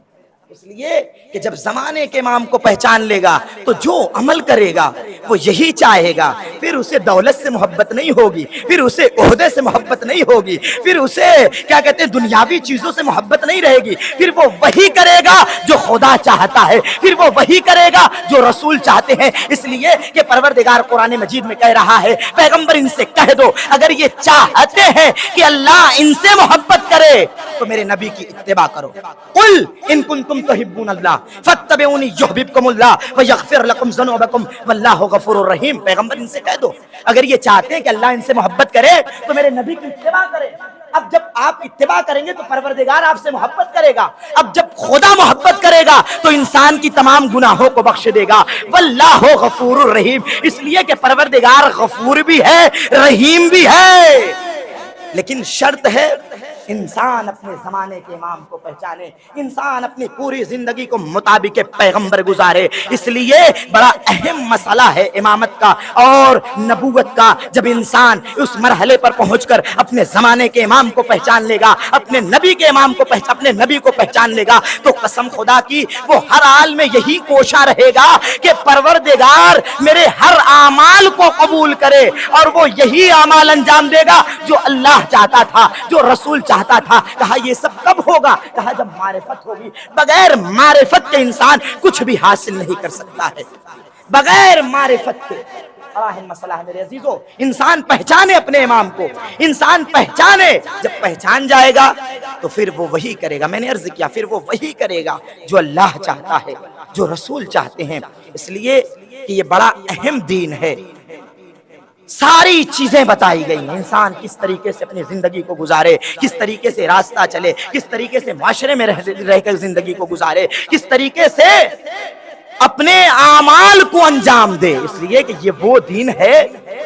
اس لیے کہ جب زمانے کے امام کو پہچان لے گا تو جو عمل کرے گا وہ یہی چاہے گا. پھر اسے دولت سے محبت نہیں ہوگی, پھر اسے عہدے سے محبت نہیں ہوگی, پھر اسے کیا کہتے ہیں دنیاوی چیزوں سے محبت نہیں رہے گی. پھر وہ وہی کرے گا جو خدا چاہتا ہے, پھر وہ وہی کرے گا جو رسول چاہتے ہیں. اس لیے کہ پروردگار قرآن مجید میں کہہ رہا ہے, پیغمبر ان سے کہہ دو اگر یہ چاہتے ہیں کہ اللہ ان سے محبت کرے تو میرے نبی کی اتباع کرو. قل ان کنتم تحبون اللہ فاتبعونی یحببکم اللہ ویغفر لکم ذنوبکم واللہ غفور الرحیم. پیغمبر ان سے کہہ دو اگر یہ چاہتے ہیں کہ اللہ ان سے محبت کرے تو میرے نبی کی اتباع کرے. اب جب آپ اتباع کریں گے تو پروردگار آپ سے محبت کرے گا. اب جب خدا محبت کرے گا تو انسان کی تمام گناہوں کو بخش دے گا. واللہ غفور الرحیم, اس لیے کہ پروردگار غفور بھی ہے رحیم بھی ہے. لیکن شرط ہے انسان اپنے زمانے کے امام کو پہچانے, انسان اپنی پوری زندگی کو مطابق پیغمبر گزارے. اس لیے بڑا اہم مسئلہ ہے امامت کا اور نبوت کا. جب انسان اس مرحلے پر پہنچ کر اپنے زمانے کے امام کو پہچان لے گا, اپنے نبی کے امام کو اپنے نبی کو پہچان لے گا, تو قسم خدا کی وہ ہر حال میں یہی کوشاں رہے گا کہ پروردگار میرے ہر اعمال کو قبول کرے, اور وہ یہی اعمال انجام دے گا جو اللہ چاہتا تھا, جو رسول چاہتا تھا. کہا یہ سب کب ہوگا؟ کہا جب معرفت ہوگی. بغیر معرفت کے انسان کچھ بھی حاصل نہیں کر سکتا ہے, بغیر معرفت کے. اہم مسئلہ ہے میرے عزیزو, انسان پہچانے اپنے امام کو, انسان پہچانے. جب پہچان جائے گا تو پھر وہ وہی کرے گا. میں نے عرض کیا پھر وہ وہی کرے گا جو اللہ چاہتا ہے, جو رسول چاہتے ہیں. اس لیے کہ یہ بڑا اہم دین ہے. ساری چیزیں بتائی گئی ہیں, انسان کس طریقے سے اپنی زندگی کو گزارے, کس طریقے سے راستہ چلے, کس طریقے سے معاشرے میں رہ کر زندگی کو گزارے, کس طریقے سے اپنے اعمال کو انجام دے. اس لیے کہ یہ وہ دین ہے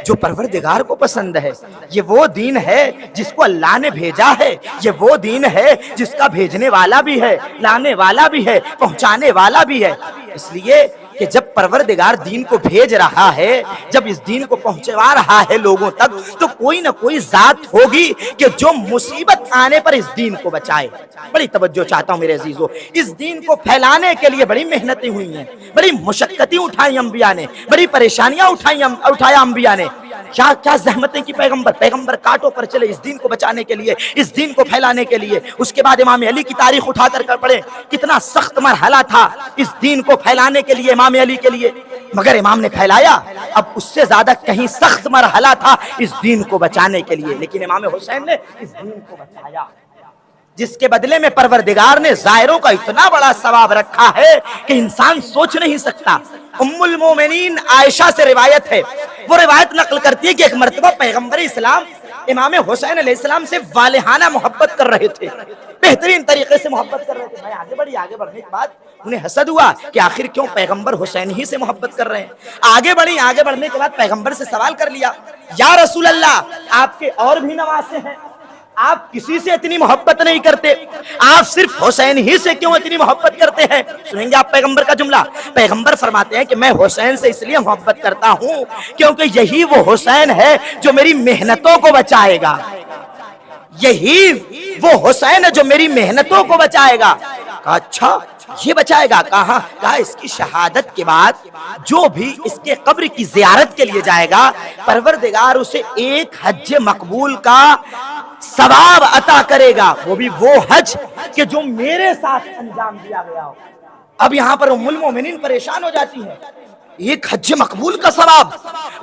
جو پروردگار کو پسند ہے, یہ وہ دین ہے جس کو اللہ نے بھیجا ہے, یہ وہ دین ہے جس کا بھیجنے والا بھی ہے, لانے والا بھی ہے, پہنچانے والا بھی ہے. اس لیے کہ جب پروردگار دین کو بھیج رہا ہے, جب اس دین کو پہنچوا رہا ہے لوگوں تک, تو کوئی نہ کوئی ذات ہوگی کہ جو مصیبت آنے پر اس دین کو بچائے. بڑی توجہ چاہتا ہوں میرے عزیزو, اس دین کو پھیلانے کے لیے بڑی محنتیں ہوئی ہیں, بڑی مشقتیں اٹھائی انبیاء نے, بڑی پریشانیاں اٹھایا انبیاء نے. کیا زحمتیں کی پیغمبر کاٹوں پر چلے اس دین کو بچانے کے لیے, اس دین کو پھیلانے کے لیے. اس کے بعد امام علی کی تاریخ اٹھا کر پڑھیں, کتنا سخت مرحلہ تھا اس دین کو پھیلانے کے لیے امام علی کے لیے, مگر امام نے پھیلایا. اب اس سے زیادہ کہیں سخت مرحلہ تھا اس دین کو بچانے کے لیے, لیکن امام حسین نے اس دین کو بچایا, جس کے بدلے میں پروردگار نے زائروں کا اتنا بڑا ثواب رکھا ہے کہ انسان سوچ نہیں سکتا. ام المومنین عائشہ سے روایت ہے, وہ روایت نقل کرتی ہے کہ ایک مرتبہ پیغمبر اسلام امام حسین علیہ السلام سے والہانہ محبت کر رہے تھے, بہترین طریقے سے محبت کر رہے تھے. میں آگے بڑھنے کے بعد انہیں حسد ہوا کہ آخر کیوں پیغمبر حسین ہی سے محبت کر رہے ہیں. آگے بڑھنے کے بعد پیغمبر سے سوال کر لیا, یا رسول اللہ آپ کے اور بھی نواسے ہیں, آپ کسی سے اتنی محبت نہیں کرتے, آپ صرف حسین ہی سے کیوں اتنی محبت کرتے ہیں؟ سنیں گے آپ پیغمبر کا جملہ. پیغمبر فرماتے ہیں کہ میں حسین سے اس لیے محبت کرتا ہوں کیونکہ یہی وہ حسین ہے جو میری محنتوں کو بچائے گا, یہی وہ حسین ہے جو میری محنتوں کو بچائے گا. کہا اچھا یہ بچائے گا؟ کہا اس کی شہادت کے بعد جو بھی اس کے قبر کی زیارت کے لیے جائے گا پروردگار اسے ایک حج مقبول کا ثواب عطا کرے گا, وہ بھی وہ حج کہ جو میرے ساتھ انجام دیا گیا ہو. اب یہاں پر ام المومنین پریشان ہو جاتی ہے, ایک حج مقبول کا ثواب,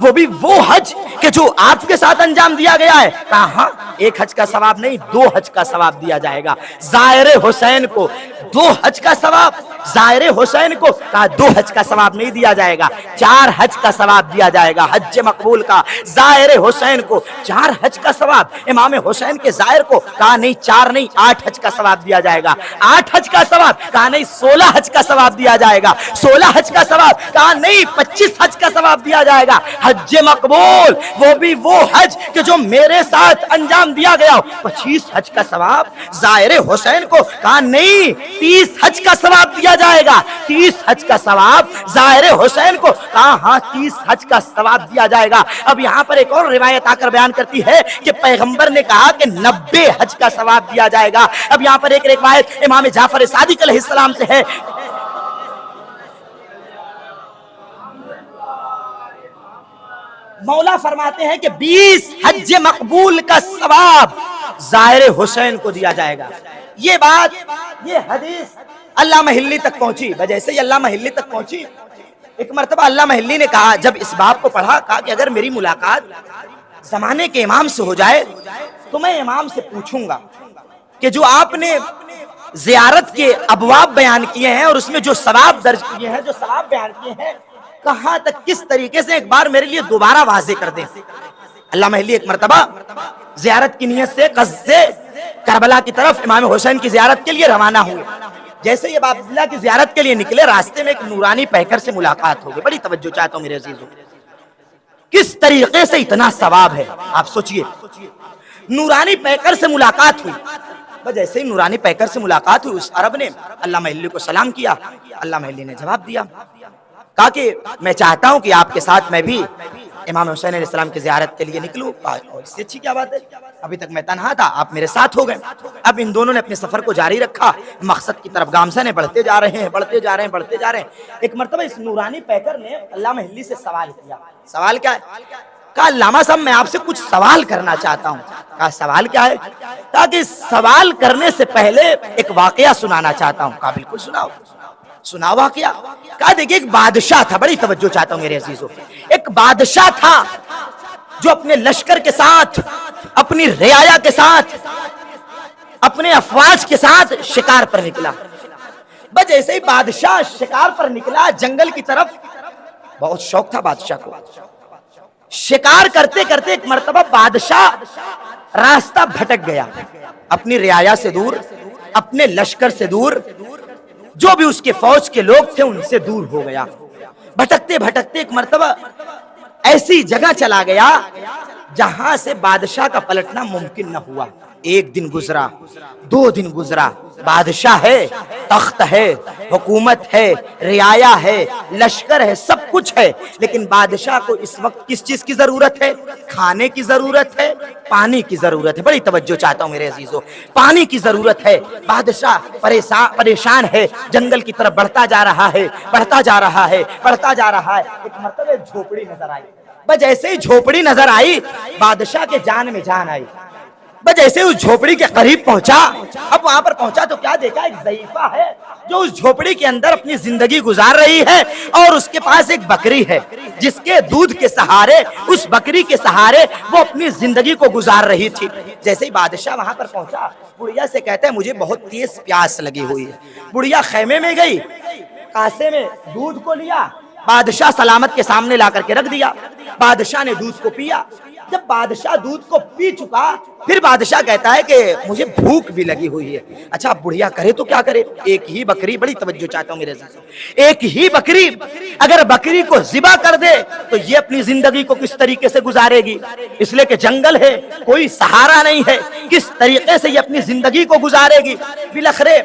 وہ بھی وہ حج کہ جو آپ کے ساتھ انجام دیا گیا ہے. کہاں ایک حج کا ثواب نہیں, 2 حج کا ثواب دیا جائے گا. زائر حسین کو 2 حج کا ثواب, زائر حسین کو کہا 2 حج کا ثواب نہیں دیا جائے گا, 4 حج کا ثواب دیا جائے گا حج مقبول کا. زائر حسین کو 4 حج کا ثواب, امام حسین کے زائر کو کہا نہیں 4 نہیں 8 حج کا ثواب دیا جائے گا. 8 حج کا ثواب کہا نہیں 16 حج کا ثواب دیا جائے گا. 16 حج کا ثواب کہا نہیں 25 حج کا ثواب دیا جائے گا. حج مقبول وہ بھی وہ حج کہ جو میرے ساتھ انجام دیا گیا ہو. 25 حج کا ثواب. زائر حسین کو کہا نہیں 30 حج کا ثواب دیا جائے گا. 30 حج کا ثواب. زائر حسین کو کہا ہاں 30 حج کا ثواب دیا جائے گا. اب یہاں پر ایک اور روایت آ کر بیان کرتی ہے کہ پیغمبر نے کہا کہ 90 حج کا ثواب دیا جائے گا. اب یہاں پر ایک روایت امام جعفر صادق علیہ السلام سے ہے, مولا فرماتے ہیں کہ 20 حج مقبول کا ثواب زائر حسین کو دیا جائے گا. یہ بات، یہ حدیث علامہ حلی تک پہنچی. وجہ سے علامہ حلی تک پہنچی. ایک مرتبہ علامہ حلی نے کہا، جب اس باب کو پڑھا، کہا کہ اگر میری ملاقات زمانے کے امام سے ہو جائے تو میں امام سے پوچھوں گا کہ جو آپ نے زیارت کے ابواب بیان کیے ہیں اور اس میں جو ثواب درج کیے ہیں، جو ثواب بیان کیے ہیں، کہاں تک کس طریقے سے ایک بار میرے لیے دوبارہ واضح کر دیں. علامہ حلی ایک مرتبہ زیارت کی نیت سے قصد سے کربلا کی طرف امام حسین کی زیارت کے لیے روانہ ہوئے. جیسے یہ باب اللہ کی زیارت کے لیے نکلے، راستے میں ایک نورانی پیکر سے ملاقات ہو گئی. بڑی توجہ چاہتا ہوں میرے عزیزوں، کس طریقے سے اتنا ثواب ہے آپ سوچئے. نورانی پیکر سے ملاقات ہوئی. جیسے ہی نورانی پیکر سے ملاقات ہوئی، اس عرب نے علامہ حلی کو سلام کیا. علامہ حلی نے جواب دیا، کہا کہ میں چاہتا ہوں کہ آپ کے ساتھ میں بھی امام حسین علیہ السلام کی زیارت کے لیے نکلوں. اور اس سے اچھی کیا بات ہے، ابھی تک میں تنہا تھا، آپ میرے ساتھ ہو گئے. اب ان دونوں نے اپنے سفر کو جاری رکھا، مقصد کی طرف گامزن بڑھتے جا رہے ہیں، بڑھتے جا رہے ہیں، بڑھتے جا رہے ہیں. ایک مرتبہ اس نورانی پیکر نے علامہ حلی سے سوال کیا. سوال کیا ہے؟ کہا علامہ صاحب میں آپ سے کچھ سوال کرنا چاہتا ہوں. کہا سوال کیا ہے؟ کہا کہ سوال کرنے سے پہلے ایک واقعہ سنانا چاہتا ہوں. کہا بالکل سناؤ. سنا واقعہ؟ کہا دیکھیں ایک بادشاہ تھا، بڑی توجہ چاہتا ہوں میرے عزیزوں، ایک بادشاہ تھا جو اپنے لشکر کے ساتھ، اپنی رعایا کے ساتھ، اپنے افواج کے ساتھ شکار پر نکلا. بس ایسے ہی بادشاہ شکار پر نکلا جنگل کی طرف. بہت شوق تھا بادشاہ کو. شکار کرتے کرتے ایک مرتبہ بادشاہ راستہ بھٹک گیا، اپنی رعایا سے دور، اپنے لشکر سے دور، جو بھی اس کے فوج کے لوگ تھے ان سے دور ہو گیا. بھٹکتے بھٹکتے ایک مرتبہ ایسی جگہ چلا گیا جہاں سے بادشاہ کا پلٹنا ممکن نہ ہوا. ایک دن گزرا، 2 دن گزرا، بادشاہ ہے، تخت ہے، حکومت ہے، رعایا ہے، لشکر ہے، سب کچھ ہے، لیکن بادشاہ کو اس وقت کس چیز کی ضرورت ہے؟ کھانے کی ضرورت ہے، پانی کی ضرورت ہے. بڑی توجہ چاہتا ہوں میرے عزیزوں، پانی کی ضرورت ہے. بادشاہ پریشان ہے، جنگل کی طرف بڑھتا جا رہا ہے، بڑھتا جا رہا ہے، بڑھتا جا رہا ہے. ایک مرتبہ جھوپڑی نظر آئی. بس جیسے ہی جھوپڑی نظر آئی، بادشاہ کے جان میں جان آئی. بس جیسے اس جھوپڑی کے قریب پہنچا، اب وہاں پر پہنچا تو کیا دیکھا؟ ایک ضعیفہ ہے جو اس جھوپڑی کے اندر اپنی زندگی گزار رہی ہے، اور اس کے پاس ایک بکری ہے جس کے دودھ کے سہارے، اس بکری کے سہارے وہ اپنی زندگی کو گزار رہی تھی. جیسے ہی بادشاہ وہاں پر پہنچا، بڑھیا سے کہتا ہے مجھے بہت تیز پیاس لگی ہوئی ہے. بڑھیا خیمے میں گئی، کاسے میں دودھ کو لیا، بادشاہ سلامت کے سامنے لا کر کے رکھ دیا. بادشاہ نے دودھ کو پیا. جب بادشاہ دودھ کو پی چکا، پھر بادشاہ کہتا ہے کہ مجھے بھوک بھی لگی ہوئی ہے. اچھا بڑھیا کرے تو کیا کرے؟ ایک ہی بکری، بڑی توجہ چاہتا ہوں میرے عزیزوں، ایک ہی بکری، اگر بکری کو ذبح کر دے تو یہ اپنی زندگی کو کس طریقے سے گزارے گی؟ اس لیے کہ جنگل ہے، کوئی سہارا نہیں ہے، کس طریقے سے یہ اپنی زندگی کو گزارے گی؟ بلخرے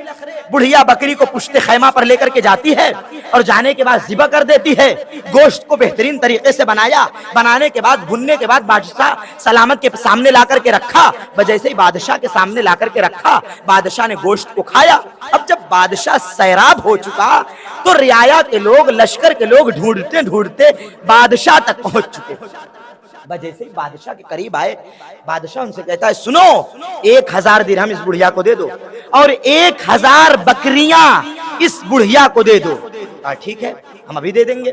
بڑھیا بکری کو پشت خیمہ پر لے کر کے جاتی ہے، اور جانے کے بعد ذبح کر دیتی ہے. گوشت کو بہترین طریقے سے بنایا، بنانے کے بعد بھننے کے بعد بادشاہ سلامت کے سامنے لا کر کے رکھا. جیسے ہی بادشاہ کے سامنے لا کر کے رکھا، بادشاہ نے گوشت کو کھایا. اب جب بادشاہ سیراب ہو چکا تو رعایا کے لوگ، لشکر کے لوگ ڈھونڈتے ڈھونڈتے بادشاہ تک پہنچ چکے. جیسے ہی بادشاہ کے قریب آئے، بادشاہ ان سے کہتا ہے سنو، 1000 درہم اس بڑھیا کو دے دو اور 1000 بکریاں اس بڑھیا کو دے دو. ٹھیک ہے، ہم ابھی دے دیں گے.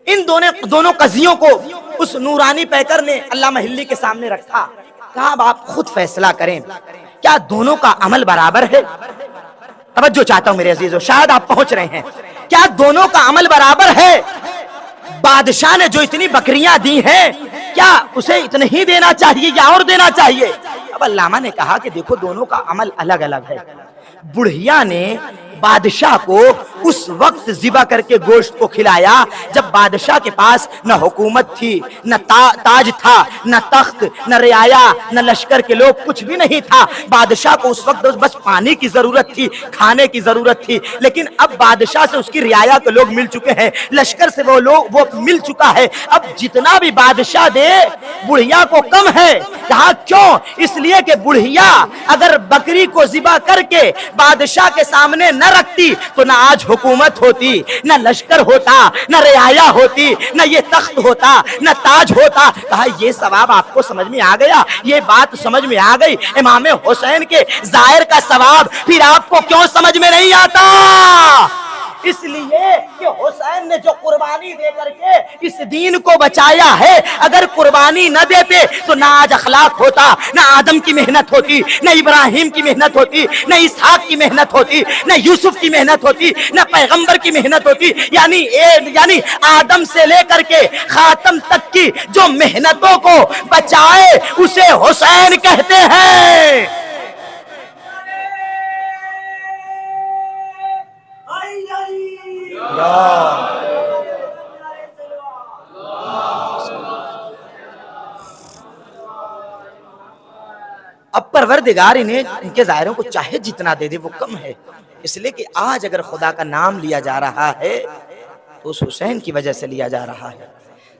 ان دونوں قضیوں کو اس نورانی پیکر نے علامہ حلی کے سامنے رکھا. کہا اب آپ خود فیصلہ کریں، کیا دونوں کا عمل برابر ہے؟ توجہ چاہتا ہوں میرے عزیزو، شاید آپ پہنچ رہے ہیں. کیا دونوں کا عمل برابر ہے؟ بادشاہ نے جو اتنی بکریاں دی ہیں، کیا اسے اتنے ہی دینا چاہیے یا اور دینا چاہیے؟ اب علامہ نے کہا کہ دیکھو دونوں کا عمل الگ الگ ہے. بڑھیا نے بادشاہ کو اس وقت ذبح کر کے گوشت کو کھلایا جب بادشاہ کے پاس نہ حکومت تھی، نہ تاج تھا، نہ تخت، نہ رعایا، نہ لشکر کے لوگ، کچھ بھی نہیں تھا. بادشاہ کو اس وقت بس پانی کی ضرورت تھی، کھانے کی ضرورت تھی. لیکن اب بادشاہ سے اس کی رعایا کے لوگ مل چکے ہیں، لشکر سے وہ مل چکا ہے. اب جتنا بھی بادشاہ دے بڑھیا کو کم ہے. کہا کیوں؟ اس لیے کہ بڑھیا اگر بکری کو ذبح کر کے بادشاہ کے سامنے نہ رکھتی تو نہ آج حکومت ہوتی، نہ لشکر ہوتا، نہ رعایا ہوتی، نہ یہ تخت ہوتا، نہ تاج ہوتا۔ کہا یہ ثواب آپ کو سمجھ میں آ گیا، یہ بات سمجھ میں آ گئی امام حسین کے ظاہر کا ثواب، پھر آپ کو کیوں سمجھ میں نہیں آتا؟ اس لیے کہ حسین نے جو قربانی دے کر کے اس دین کو بچایا ہے، اگر قربانی نہ دیتے تو نہ آج اخلاق ہوتا، نہ آدم کی محنت ہوتی، نہ ابراہیم کی محنت ہوتی، نہ اسحاق کی محنت ہوتی، نہ یوسف کی محنت ہوتی، نہ پیغمبر کی محنت ہوتی۔ یعنی آدم سے لے کر کے خاتم تک کی جو محنتوں کو بچائے اسے حسین کہتے ہیں۔ اب پروردگار انہیں ان کے ظاہروں کو چاہے جتنا دے دے وہ کم ہے، اس لیے کہ آج اگر خدا کا نام لیا جا رہا ہے تو اس حسین کی وجہ سے لیا جا رہا ہے۔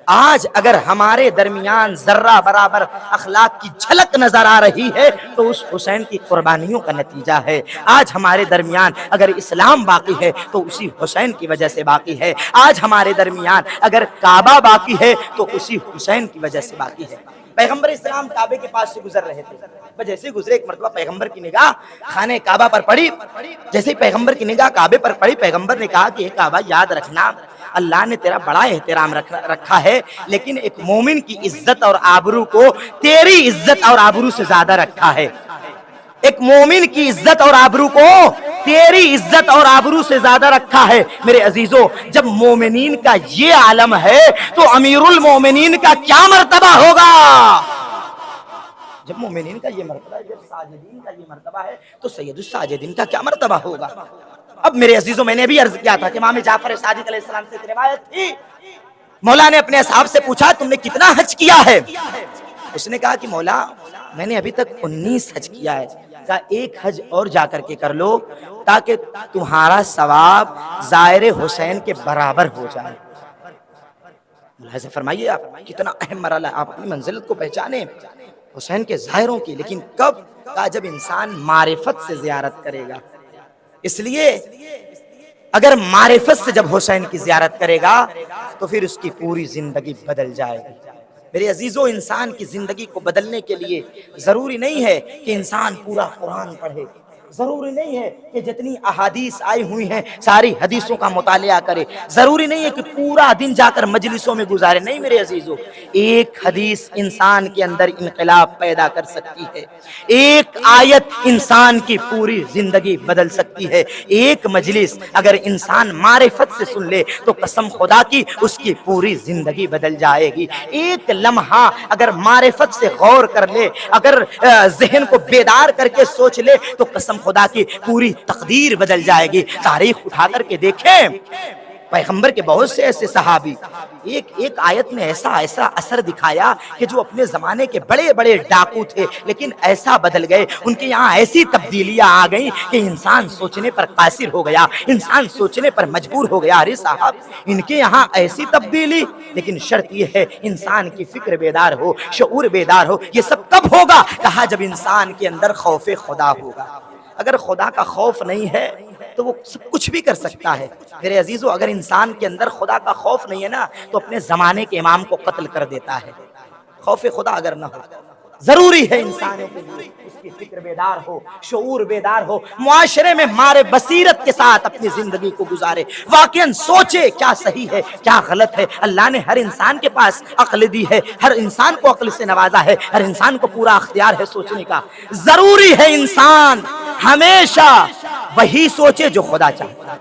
آج اگر ہمارے درمیان ذرہ برابر اخلاق کی جھلک نظر آ رہی ہے تو اس حسین کی قربانیوں کا نتیجہ ہے۔ آج ہمارے درمیان اگر اسلام باقی ہے تو اسی حسین کی وجہ سے باقی ہے۔ آج ہمارے درمیان اگر کعبہ باقی ہے تو اسی حسین کی وجہ سے باقی ہے۔ پیغمبر اسلام کعبے کے پاس سے گزر رہے تھے، جیسے گزرے ایک مرتبہ پیغمبر کی نگاہ خانہ کعبہ پر پڑی۔ جیسے پیغمبر کی نگاہ کعبے پر پڑی، پیغمبر نے کہا کہ یہ کعبہ یاد رکھنا، اللہ نے تیرا بڑا احترام رکھا ہے، لیکن ایک مومن کی عزت اور آبرو کو تیری عزت اور آبرو سے زیادہ رکھا ہے۔ ایک مومن کی عزت اور آبرو کو تیری عزت اور آبرو سے زیادہ رکھا ہے۔ میرے عزیزو، جب مومنین کا یہ عالم ہے تو امیر المومنین کا کیا مرتبہ ہوگا؟ جب مومنین کا یہ مرتبہ ہے، جب ساجدین کا یہ مرتبہ ہے تو سید الساجدین کا کیا مرتبہ ہوگا؟ اب میرے عزیزو، میں نے بھی عرض کیا تھا کہ امام جعفر صادق علیہ السلام سے ایک روایت تھی، مولا نے اپنے اصحاب سے پوچھا تم نے کتنا حج کیا ہے؟ اس نے کہا کہ مولا میں نے ابھی تک 19 حج کیا ہے۔ کہا ایک حج اور جا کر کے کر لو تاکہ تمہارا ثواب زائر حسین کے برابر ہو جائے۔ ملاحظہ فرمائیے آپ کتنا اہم مرحلہ، آپ اپنی منزلت کو پہچانے حسین کے ظاہروں کی، لیکن کب؟ کہا جب انسان معرفت سے زیارت کرے گا۔ اس لیے اگر معرفت سے جب حسین کی زیارت کرے گا تو پھر اس کی پوری زندگی بدل جائے گی۔ میرے عزیزو، انسان کی زندگی کو بدلنے کے لیے ضروری نہیں ہے کہ انسان پورا قرآن پڑھے، ضروری نہیں ہے کہ جتنی احادیث آئی ہوئی ہیں ساری حدیثوں کا مطالعہ کرے، ضروری نہیں ہے کہ پورا دن جا کر مجلسوں میں گزارے۔ نہیں میرے عزیزو، ایک حدیث انسان کے اندر انقلاب پیدا کر سکتی ہے، ایک آیت انسان کی پوری زندگی بدل سکتی ہے۔ ایک مجلس اگر انسان معرفت سے سن لے تو قسم خدا کی اس کی پوری زندگی بدل جائے گی۔ ایک لمحہ اگر معرفت سے غور کر لے، اگر ذہن کو بیدار کر کے سوچ لے تو قسم خدا کی پوری تقدیر بدل جائے گی۔ تاریخ اٹھا کر کے دیکھیں، پیغمبر کے بہت سے ایسے صحابی ایک آیت نے ایسا اثر دکھایا کہ جو اپنے زمانے کے بڑے بڑے ڈاکو تھے لیکن ایسا بدل گئے، ان کے یہاں ایسی تبدیلیاں آ گئیں کہ انسان سوچنے پر قاصر ہو گیا، انسان سوچنے پر مجبور ہو گیا۔ ارے صاحب، ان کے یہاں ایسی تبدیلی، لیکن شرط یہ ہے انسان کی فکر بیدار ہو، شعور بیدار ہو۔ یہ سب کب ہوگا؟ کہا جب انسان کے اندر خوف خدا ہوگا۔ اگر خدا کا خوف نہیں ہے تو وہ سب کچھ بھی کر سکتا ہے۔ میرے عزیزو، اگر انسان کے اندر خدا کا خوف نہیں ہے نا تو اپنے زمانے کے امام کو قتل کر دیتا ہے۔ خوف خدا اگر نہ ہو، ضروری ہے انسانوں کے لیے اس کی فکر بیدار ہو، شعور بیدار ہو، معاشرے میں مارے بصیرت کے ساتھ اپنی زندگی کو گزارے، واقعاً سوچے کیا صحیح ہے کیا غلط ہے۔ اللہ نے ہر انسان کے پاس عقل دی ہے، ہر انسان کو عقل سے نوازا ہے، ہر انسان کو پورا اختیار ہے سوچنے کا۔ ضروری ہے انسان ہمیشہ وہی سوچے جو خدا چاہتا ہے،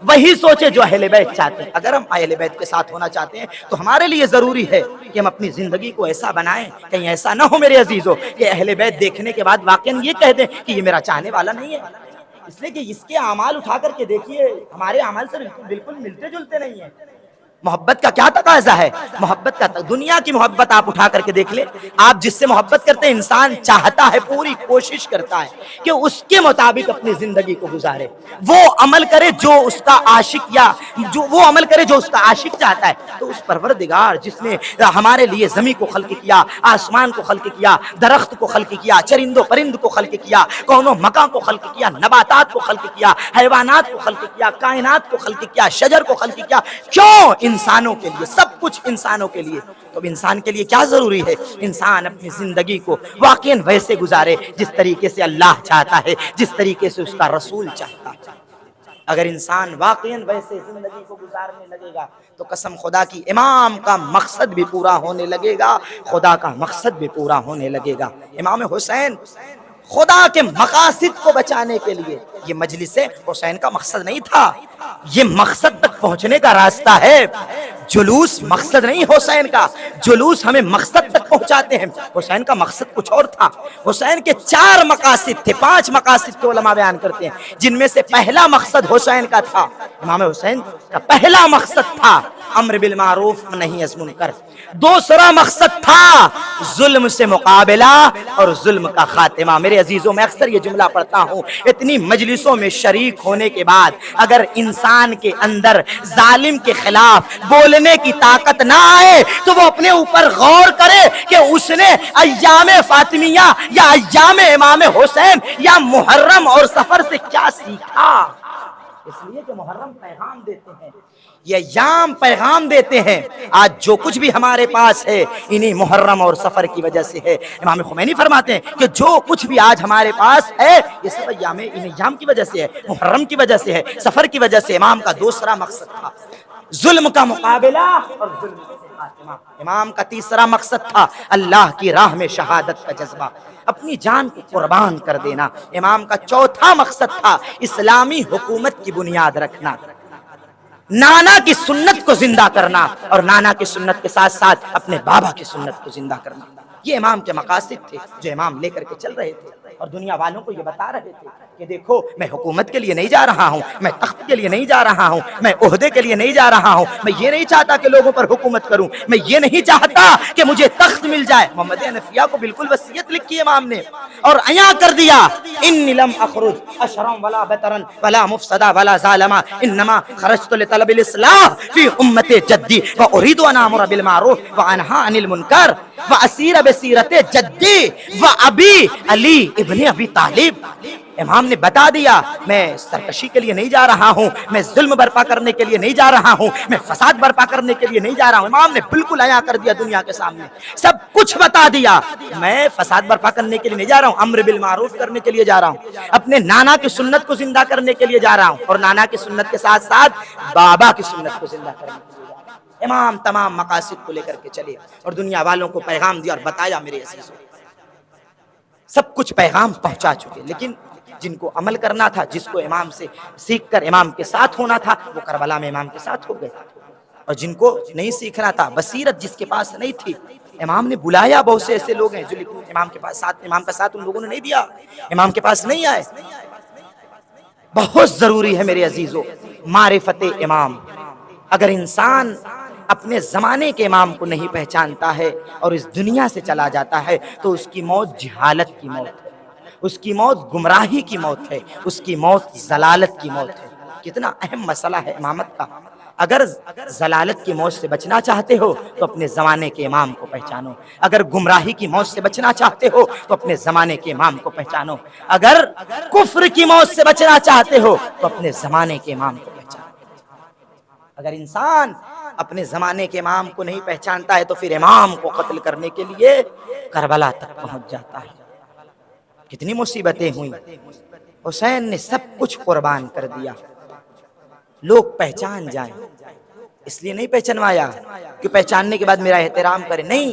وہی سوچے جو اہل بیت چاہتے ہیں۔ اگر ہم اہل بیت کے ساتھ ہونا چاہتے ہیں تو ہمارے لیے ضروری ہے کہ ہم اپنی زندگی کو ایسا بنائیں، کہیں ایسا نہ ہو میرے عزیزو کہ اہل بیت دیکھنے کے بعد واقعاً یہ کہہ دیں کہ یہ میرا چاہنے والا نہیں ہے۔ اس لیے کہ اس کے اعمال اٹھا کر کے دیکھیے، ہمارے اعمال سے بالکل ملتے جلتے نہیں ہیں۔ محبت کا کیا تقاضا ہے؟ محبت کا دنیا کی محبت آپ اٹھا کر کے دیکھ لیں، آپ جس سے محبت کرتے ہیں انسان چاہتا ہے، پوری کوشش کرتا ہے کہ اس کے مطابق اپنی زندگی کو گزارے، وہ عمل کرے جو اس کا عاشق یا وہ عمل کرے جو اس کا عاشق چاہتا ہے۔ تو اس پروردگار جس نے ہمارے لیے زمین کو خلق کیا، آسمان کو خلق کیا، درخت کو خلق کیا، چرند و پرند کو خلق کیا، کون و مکان کو خلق کیا، نباتات کو خلق کیا، حیوانات کو خلق کیا، کائنات کو خلق کیا، شجر کو خلق کیا، کیوں؟ انسانوں کے لیے، سب کچھ انسانوں کے لیے۔ تو انسان کے لیے کیا ضروری ہے؟ انسان اپنی زندگی کو واقعاً ویسے گزارے جس طریقے سے اللہ چاہتا ہے، جس طریقے سے اس کا رسول چاہتا ہے۔ اگر انسان واقعاً ویسے زندگی کو گزارنے لگے گا تو قسم خدا کی امام کا مقصد بھی پورا ہونے لگے گا، خدا کا مقصد بھی پورا ہونے لگے گا۔ امام حسین خدا کے مقاصد کو بچانے کے لیے، یہ مجلس حسین کا مقصد نہیں تھا، یہ مقصد تک پہنچنے کا راستہ ہے۔ جلوس مقصد نہیں حسین کا، جلوس ہمیں مقصد تک پہنچاتے ہیں۔ حسین کا مقصد کچھ اور تھا۔ حسین کے 4 مقاصد تھے، 5 مقاصد کے علماء بیان کرتے ہیں، جن میں سے پہلا مقصد حسین کا تھا، امام حسین کا پہلا مقصد تھا امر بالمعروف نہی عن منکر۔ دوسرا مقصد تھا ظلم سے مقابلہ اور ظلم کا خاتمہ۔ میرے عزیزوں، میں اکثر یہ جملہ پڑھتا ہوں، اتنی مجلسوں میں شریک ہونے کے بعد اگر انسان کے اندر ظالم کے خلاف بولنے کی طاقت نہ آئے تو وہ اپنے اوپر غور کرے کہ اس نے ایام فاطمیہ یا ایام امام حسین یا محرم اور سفر سے کیا سیکھا۔ اس لیے کہ محرم پیغام دیتے ہیں، یہ ایام پیغام دیتے ہیں۔ آج جو کچھ بھی ہمارے پاس ہے انہی محرم اور سفر کی وجہ سے ہے۔ امام خمینی فرماتے ہیں کہ جو کچھ بھی آج ہمارے پاس ہے یہ سب ان ایام کی وجہ سے ہے، محرم کی وجہ سے ہے، سفر کی وجہ سے۔ امام کا دوسرا مقصد تھا ظلم کا مقابلہ اور ظلم سے خاتمہ۔ امام کا تیسرا مقصد تھا اللہ کی راہ میں شہادت کا جذبہ، اپنی جان کو قربان کر دینا۔ امام کا چوتھا مقصد تھا اسلامی حکومت کی بنیاد رکھنا، نانا کی سنت کو زندہ کرنا، اور نانا کی سنت کے ساتھ ساتھ اپنے بابا کی سنت کو زندہ کرنا۔ یہ امام کے مقاصد تھے جو امام لے کر کے چل رہے تھے، اور دنیا والوں کو یہ بتا رہے تھے کہ دیکھو میں حکومت کے لیے نہیں جا رہا ہوں، میں تخت کے لیے نہیں جا رہا ہوں، میں عہدے کے لیے نہیں جا رہا ہوں، میں یہ نہیں چاہتا کہ لوگوں پر حکومت کروں، میں یہ نہیں چاہتا کہ مجھے تخت مل جائے۔ محمد حنفیہ کو بالکل وصیت لکھی امام نے اور عیاں کر دیا، انی لم اخرج اشرا ولا بطرا ولا مفسدا ولا ظالما انما خرجت لطلب الاصلاح فی امت جدی واريد ان امر بالمعروف وانهى عن المنکر واسیر بسیرت جدی وابی علی ابن ابی طالب۔ امام نے بتا دیا میں سرکشی کے لیے نہیں جا رہا ہوں، میں ظلم برپا کرنے کے لیے نہیں جا رہا ہوں، میں فساد برپا کرنے کے لیے نہیں جا رہا ہوں۔ امام نے بالکل عیاں کر دیا دنیا کے سامنے، سب کچھ بتا دیا، میں فساد برپا کرنے کے لیے نہیں جا رہا ہوں، امر بالمعروف کرنے کے لیے جا رہا ہوں، اپنے نانا کی سنت کو زندہ کرنے کے لیے جا رہا ہوں، اور نانا کی سنت کے ساتھ ساتھ بابا کی سنت کو زندہ کرنے کے لیے جا رہا ہوں۔ امام تمام مقاصد کو لے کر کے چلے اور دنیا والوں کو پیغام دیا اور بتایا۔ میرے عزیزوں، سب کچھ پیغام پہنچا چکے، لیکن جن کو عمل کرنا تھا، جس کو امام سے سیکھ کر امام کے ساتھ ہونا تھا، وہ کربلا میں امام کے ساتھ ہو گئے، اور جن کو نہیں سیکھنا تھا، بصیرت جس کے پاس نہیں تھی، امام نے بلایا۔ بہت سے ایسے لوگ ہیں جو امام کے پاس ساتھ، امام کا ساتھ ان لوگوں نے نہیں دیا، امام کے پاس نہیں آئے۔ بہت ضروری ہے میرے عزیزوں معرفت امام۔ اگر انسان اپنے زمانے کے امام کو نہیں پہچانتا ہے اور اس دنیا سے چلا جاتا ہے تو اس کی موت جہالت کی موت ہے، اس کی موت گمراہی کی موت ہے، اس کی موت ضلالت کی موت ہے۔ کتنا اہم مسئلہ ہے امامت کا۔ اگر ضلالت کی موت سے بچنا چاہتے ہو تو اپنے زمانے کے امام کو پہچانو، اگر گمراہی کی موت سے بچنا چاہتے ہو تو اپنے زمانے کے امام کو پہچانو، اگر کفر کی موت سے بچنا چاہتے ہو تو اپنے زمانے کے امام کو پہچانو۔ اگر انسان اپنے زمانے کے امام کو نہیں پہچانتا ہے تو پھر امام کو قتل کرنے کے لیے کربلا تک پہنچ جاتا ہے۔ کتنی مصیبتیں ہوئیں، حسین نے سب کچھ قربان کر دیا، لوگ پہچان جائیں، اس لیے نہیں پہچانوایا کہ پہچاننے کے بعد میرا احترام کرے، نہیں،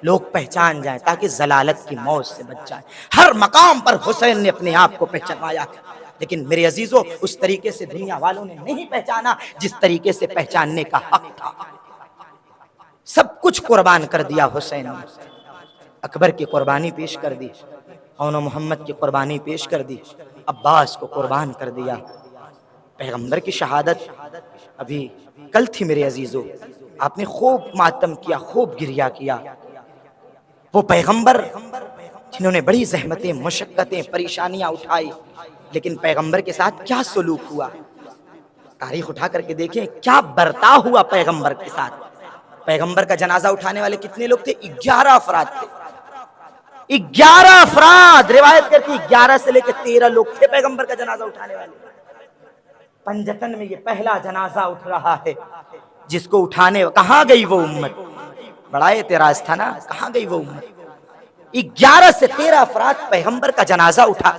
لوگ پہچان جائیں تاکہ ضلالت کی موت سے بچ جائیں۔ ہر مقام پر حسین نے اپنے آپ کو پہچانوایا، لیکن میرے عزیزوں اس طریقے سے دنیا والوں نے نہیں پہچانا جس طریقے سے پہچاننے کا حق تھا۔ سب کچھ قربان کر دیا حسین نے، اکبر کی قربانی پیش کر دی، اون محمد کی قربانی پیش کر دی، عباس کو قربان کر دیا، پیغمبر کی شہادت ابھی کل تھی میرے عزیزو، آپ نے خوب ماتم کیا، خوب گریہ کیا. وہ پیغمبر جنہوں نے بڑی زحمتیں، مشقتیں، پریشانیاں اٹھائی، لیکن پیغمبر کے ساتھ کیا سلوک ہوا؟ تاریخ اٹھا کر کے دیکھیں کیا برتاؤ ہوا پیغمبر کے ساتھ. پیغمبر کا جنازہ اٹھانے والے کتنے لوگ تھے؟ 11 افراد تھے. 11 افراد، روایت کرتی 11 سے لے کے 13 لوگ تھے پیغمبر کا جنازہ اٹھانے والے. پنجتن میں یہ پہلا جنازہ اٹھ رہا ہے جس کو اٹھانے، کہاں گئی وہ امت؟ بڑا اعتراض تھا نا، کہاں گئی وہ امت؟ 11 سے 13 افراد پیغمبر کا جنازہ اٹھا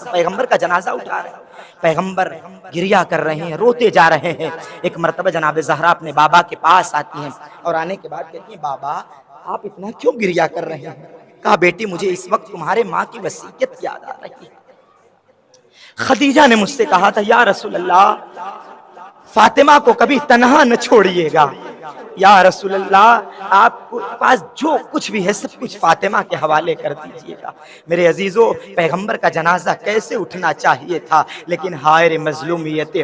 رہے ہیں. پیغمبر گریہ کر رہے ہیں، روتے جا رہے ہیں. ایک مرتبہ جناب زہرا اپنے بابا کے پاس آتی ہیں اور آنے کے بعد کہتی ہیں بابا آپ اتنا کیوں گریہ کر رہے ہیں؟ کہا بیٹی مجھے اس وقت تمہارے ماں کی وصیت یاد آ رہی ہے. خدیجہ نے مجھ سے کہا تھا یا رسول اللہ فاطمہ کو کبھی تنہا نہ چھوڑیے گا. یا رسول اللہ آپ کے پاس جو کچھ بھی ہے سب کچھ فاطمہ کے حوالے کر دیجئے گا. میرے عزیزو پیغمبر کا جنازہ کیسے اٹھنا چاہیے تھا، لیکن ہائے مظلومیت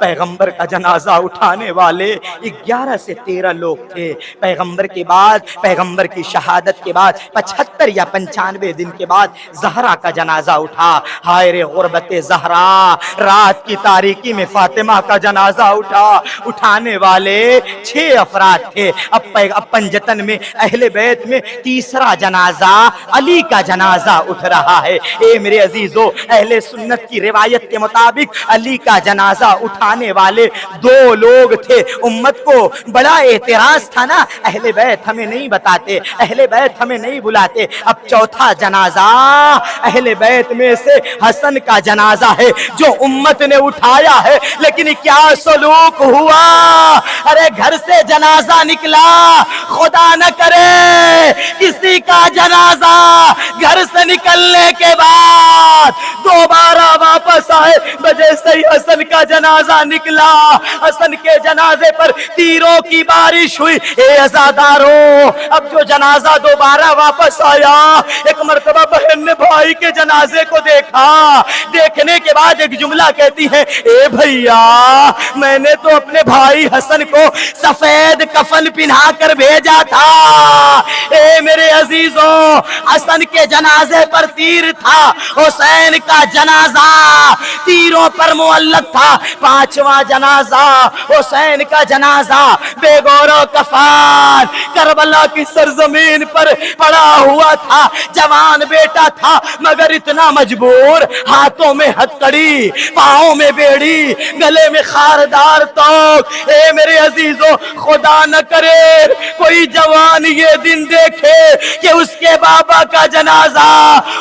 پیغمبر کا جنازہ اٹھانے والے 11 سے 13 لوگ تھے. پیغمبر کے بعد، پیغمبر کی شہادت کے بعد 75 یا 95 دن کے بعد زہرا کا جنازہ اٹھا. ہائے غربت زہرا، رات کی تاریکی میں فاطمہ کا جنازہ اٹھا. اٹھانے والے 6 افراد تھے. اب پنجتن میں اہل بیت میں تیسرا جنازہ علی کا جنازہ اٹھ رہا ہے. اے میرے عزیزو اہل سنت کی روایت کے مطابق علی کا جنازہ اٹھانے والے 2 لوگ تھے. امت کو بڑا اعتراض تھا نا، اہل بیت ہمیں نہیں بتاتے، اہل بیت ہمیں نہیں بلاتے. اب چوتھا جنازہ اہل بیت میں سے حسن کا جنازہ ہے جو امت نے اٹھایا ہے. لیکن کیا سلوک ہوا؟ ارے گھر سے جنازہ نکلا، خدا نہ کرے کسی کا جنازہ گھر سے نکلنے کے بعد دوبارہ واپس آئے. جیسے ہی حسن کا جنازہ نکلا، حسن کے جنازے پر تیروں کی بارش ہوئی. اے عزاداروں، اب جو جنازہ دوبارہ واپس آیا، ایک مرتبہ بہن نے بھائی کے جنازے کو دیکھا. دیکھنے کے بعد ایک جملہ کہتی ہے اے بھیا میں نے تو اپنے بھائی حسن کو سفید کفن پہنا کر بھیجا تھا. اے میرے عزیزوں حسن کے جنازے پر تیر تھا، حسین کا جنازہ تیروں پر معلق تھا. 5واں جنازہ حسین کا جنازہ بے گور و کفن کربلا کی سرزمین پر پڑا ہوا تھا. جوان بیٹا تھا مگر اتنا مجبور، ہاتھوں میں ہتکڑی، پاؤں میں بیڑی، گلے میں خاردار توق. اے میرے عزیزو خدا نہ کرے کوئی جوان یہ دن دیکھے کہ اس کے بابا کا جنازہ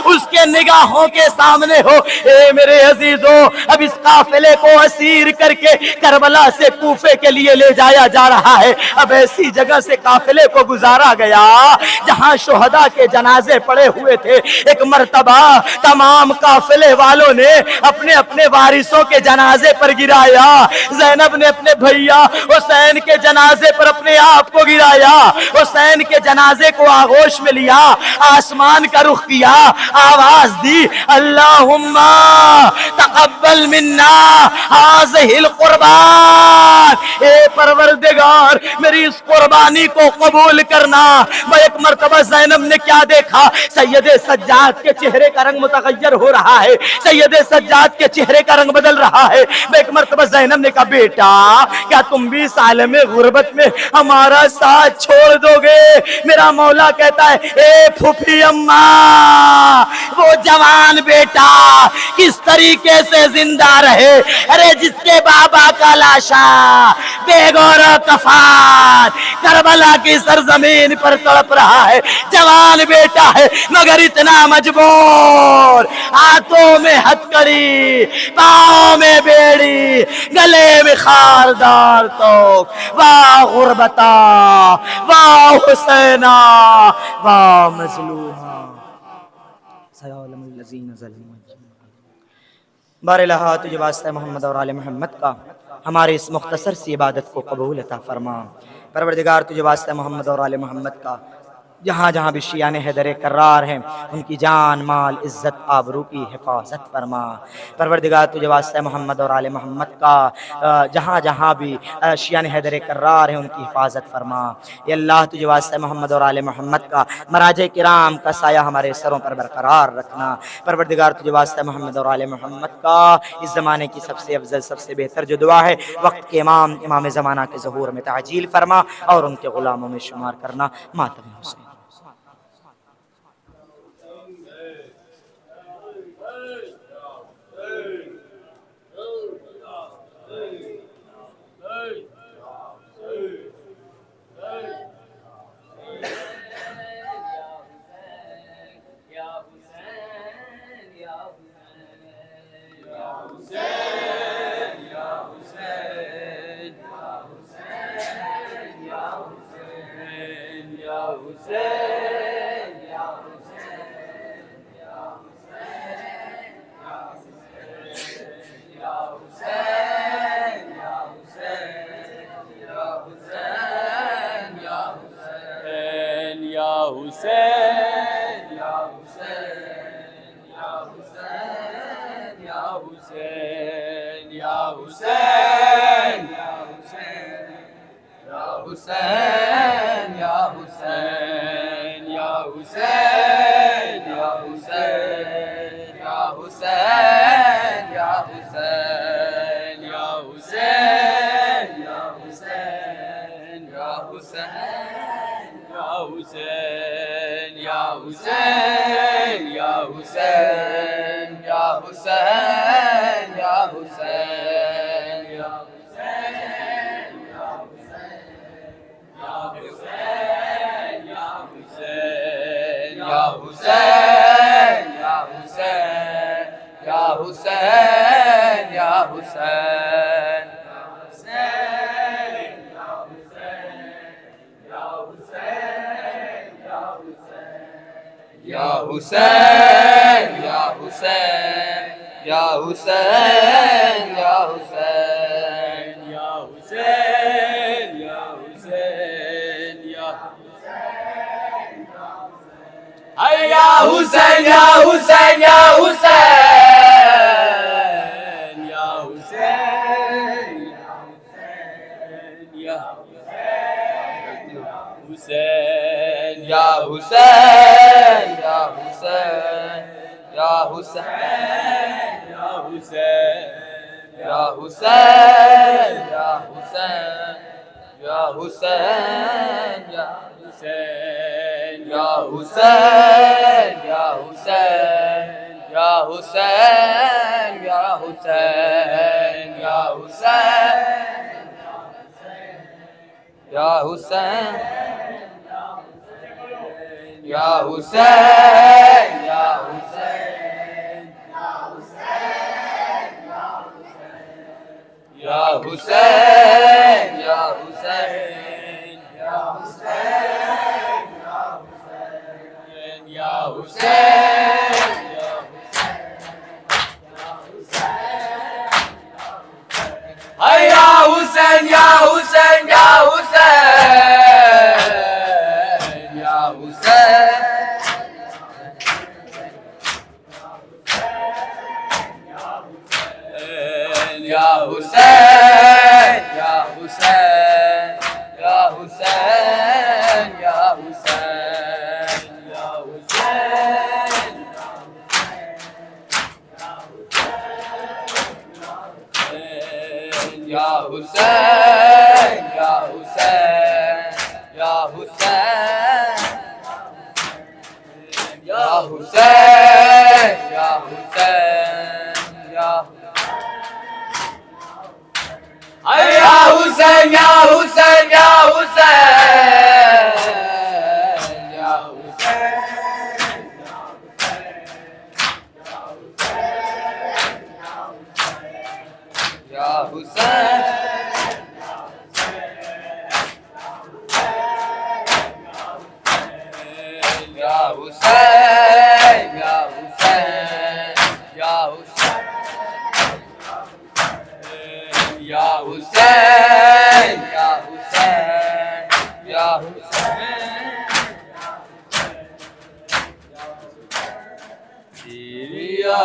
اس کے نگاہوں کے سامنے ہو. اے میرے عزیزو اب اس قافلے کو اسیر کر کے کربلا سے کوفے کے لیے لے جایا جا رہا ہے. اب ایسی جگہ سے قافلے کو گزارا گیا جہاں شہداء کے جنازے پڑے ہوئے تھے. ایک مرتبہ تمام قافلے والوں نے اپنے اپنے وارثوں کے جنازے پر گرایا. زینب نے اپنے بھیا حسین کے جنازے پر اپنے آپ کو گرایا. حسین کے جنازے کو آغوش میں لیا، آسمان کا رخ کیا، آواز دی اللہم تقبل منا هذه القربان. اے پروردگار میری اس قربانی کو قبول کرنا. میں ایک مرتبہ زینب نے کیا دیکھا؟ سید سجاد کے چہرے کا رنگ متغیر ہو رہا ہے، سید سجاد کے چہرے کا رنگ بدل رہا ہے. میں ایک مرتبہ زینب نے کہا بیٹا کیا تم بھی اس عالم غربت میں ہمارا ساتھ چھوڑ دو گے؟ میرا مولا کہتا ہے اے پھوپھی اماں وہ جوان بیٹا کس طریقے سے زندہ رہے. ارے جس کے بابا کا لاشا بے گور و کفن کربلا کی سرزمین پر تڑپ رہا ہے، جوان بیٹا ہے مگر اتنا مجبور، ہاتھوں میں ہتکڑی، پاؤں میں بیڑی، گلے میں خاردار توق. واہ غربتا، واہ حسینا، واہ مظلوما سیعلم الذین ظلموا. بار الہ تجھے واسطہ محمد اور آل محمد کا ہمارے اس مختصر سی عبادت کو قبول عطا فرما. پروردگار تجھے واسطہ محمد اور آل محمد کا جہاں جہاں بھی شیعان حیدر کرار ہیں ان کی جان مال عزت آبرو کی حفاظت فرما پروردگار تجھے واسطہ محمد اور آل محمد کا جہاں جہاں بھی شیعان حیدر کرار ہیں ان کی حفاظت فرما یا اللہ تجھے واسطہ محمد اور آل محمد کا مراجع کرام کا سایہ ہمارے سروں پر برقرار رکھنا پروردگار تجھے واسطہ محمد اور آل محمد کا اس زمانے کی سب سے افضل سب سے بہتر جو دعا ہے وقت کے امام زمانہ کے ظہور میں تعجیل فرما اور ان کے غلاموں میں شمار کرنا ماتم حسین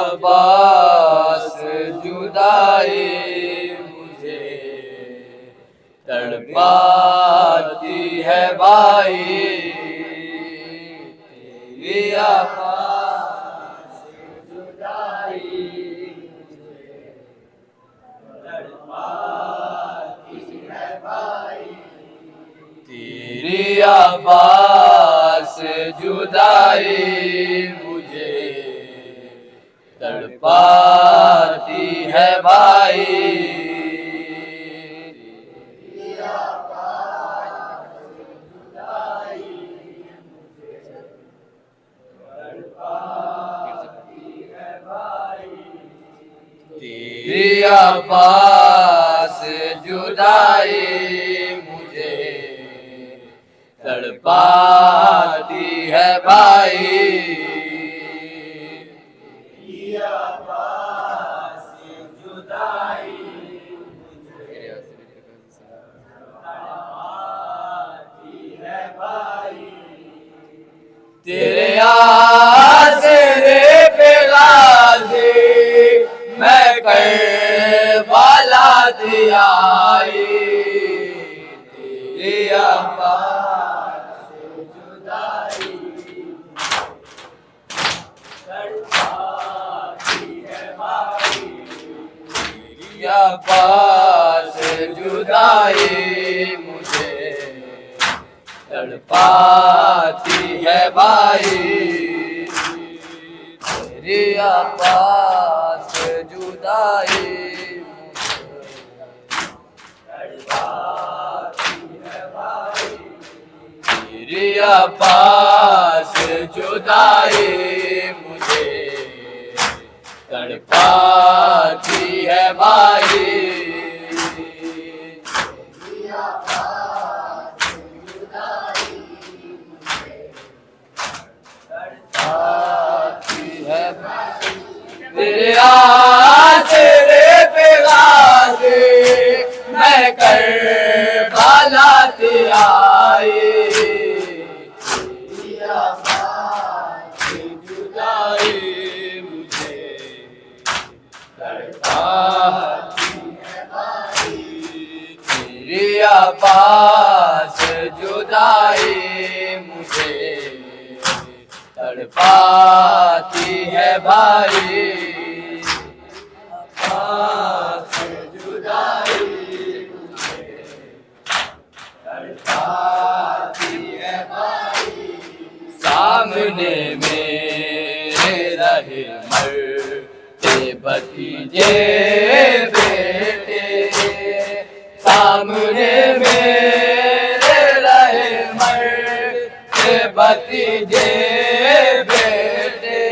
عباس جدائی مجھے تڑپاتی ہے بھائی، تیری عباس جدائی مجھے تڑپاتی ہے بھائی، تیری عباس جدائی مجھے تڑپاتی ہے بھائی، تیری عباس جدائی مجھے تڑپاتی ہے بھائی، تیری عباس جدائی مجھے تڑپاتی ہے بھائی، تیری عباس جدائی مجھے تڑپاتی ہے بھائی، تیرے آسرے پہ غازی میں کربلا دی آئی، تیری عباس جدائی تڑپاتی ہے بھائی، تیری عباس جدائی مجھے تڑپاتی ہے بھائی، تیری عباس جدائی تیری عباس جدائی مجھے تڑپاتی ہے بھائی، تیری عباس جدائی مجھے تڑپاتی ہے بھائی، تیرے آسرے پہ غازی میں کربلا دی آئی، تیری عباس جدائی مجھے تڑپاتی ہے بھائی، تیری عباس جدائی مجھے تڑپاتی ہے بھائی، عباس جدائی مجھے تڑپاتی ہے بھائی، سامنے میرے رہے مرتے بھتیجے بیٹے، سامنے میرے رہے مرتے بھتیجے بیٹے،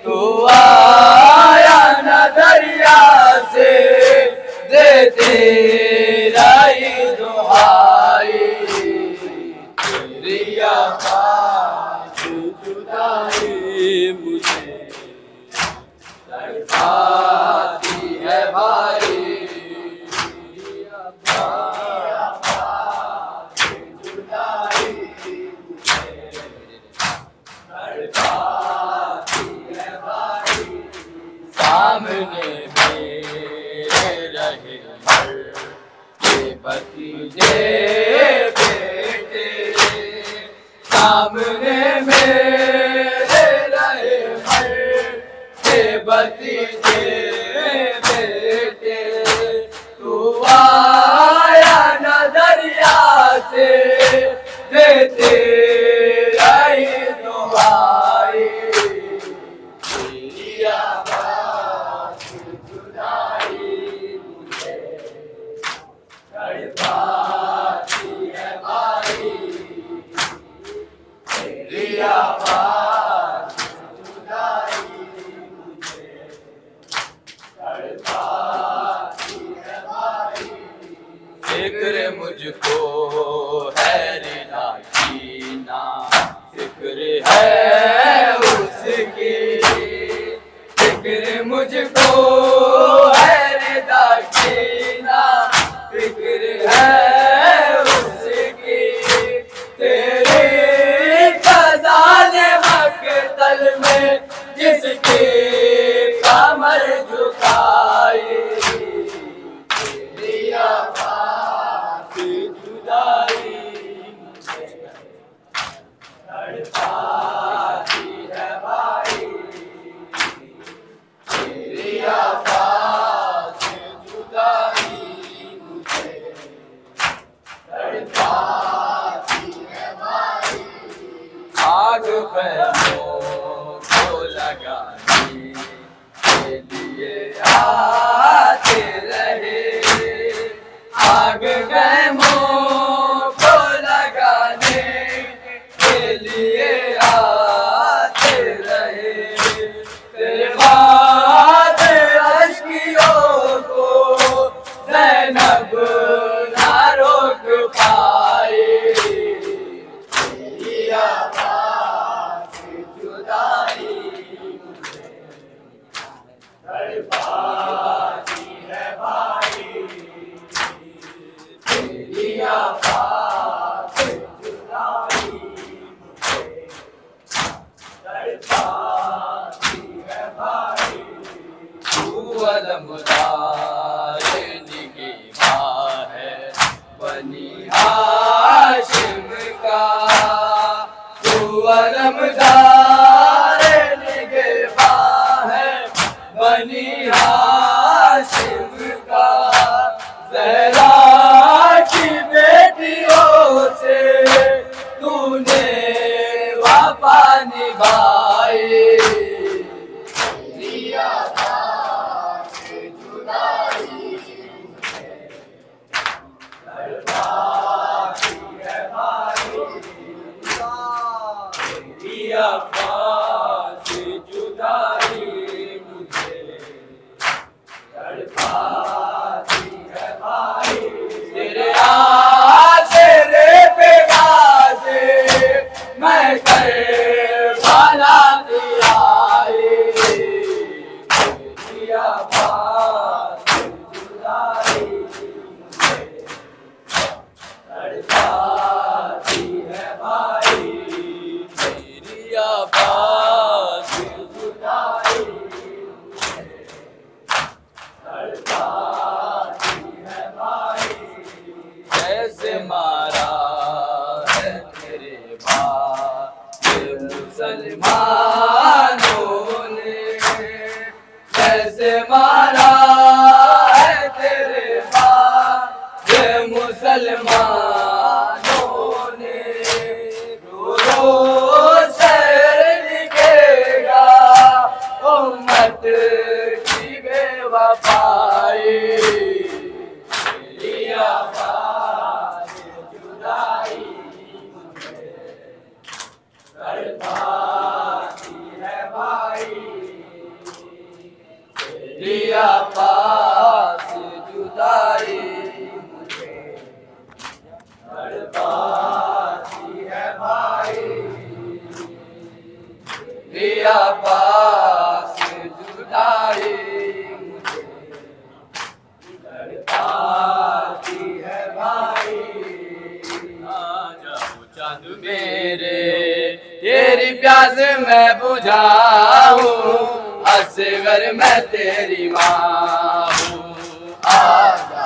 تو آیا نہ دریا سے دیتے رہی دعائی، تیری عباس جدائی مجھے تڑپاتی ہے بھائی، تیری عباس جدائی مجھے تڑپاتی ہے بھائی، سامنے میرے رہے مرتے بھتیجے بیٹے، سامنے میرے رہے مرتے بھتیجے بیٹے، تو آیا نہ دریا سے دیتے رہی دعائی، تیری عباس جدائی مجھے تڑپاتی ہے بھائی، تیری عباس جدائی مجھے تڑپاتی ہے بھائی، فکر مجھ کو ہے رضا کی نا فکر ہے اس کی، فکر مجھ کو ہے رضا کی نا فکر ہے اس کی، تیری قضا نے مقتل میں جس کی علمدار نگہباں ہے بنی ہاشم کا، تو علمدار نگہباں ہے بنی ہاشم کا، زہرا کی بیٹیوں سے تو نے وفا نبھائی، کیسے مارا ہے تیرے بات مسلمانوں نے، کیسے مارا ہے تیرے بات مسلمانوں نے، رو رو شعر لکھے گا امت کی بے وفائی، پاس جدائی مجھے تڑپاتی ہے بھائی، لیا پاس جدائی مجھے تڑپاتی ہے بھائی، آ جاؤ چاند میرے تیری پیاس میں بجھاؤں، اصغر میں تیری ماں ہوں، آ جا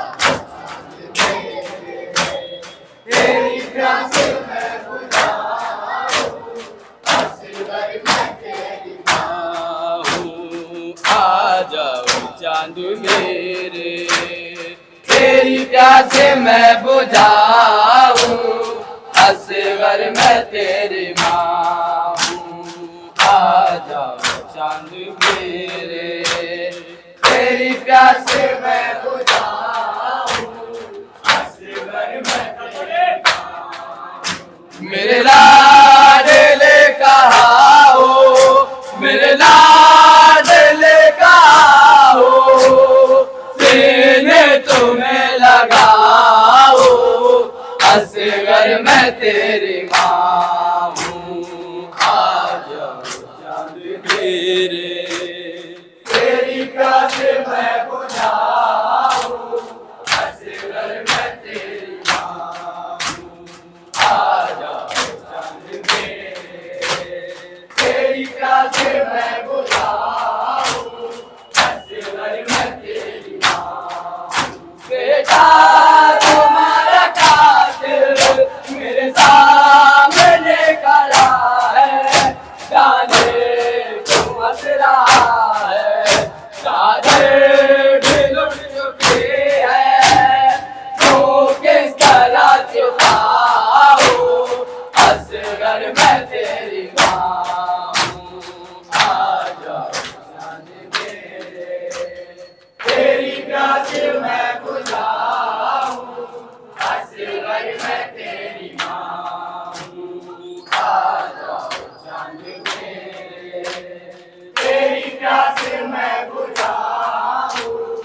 تیری پیاس میں بجھاؤں، اصغر میں تیری ماں ہوں، آ جاؤ چاند میرے تیری پیاس میں بجھاؤں، اصغر میں تیری ماں ہوں، آ جاؤ چاند میرے تیری پیاس میں بجھاؤں، اصغر میں تیری ماں ہوں، میرے لاڈلے کہا ہو، میرے لاڈلے کہا ہو، سینے تمہیں لگاؤ، اصغر میں تیری ماں ہوں، آ جاؤ چاند میرے تیری پیاس میں بجھاؤں، اصغر میں تیری ماں ہوں، آ جاؤ چاند میرے تیری پیاس میں بجھاؤں، اصغر میں تیری ماں ہوں، بیٹا تمہارا قاتل میرے سامنے کھڑا ہے، جانے کیوں ہنس رہا ہے، چادر بھی لٹ چکی ہے، تو کس طرح چھپاؤ، اصغر میں تیری ماں ہوں، آ جاؤ چاند میرے تیری پیاس میں بجھاؤں، اصغر میں تیری ماں ہوں، آ جاؤ چاند میرے تیری پیاس میں بجھاؤں،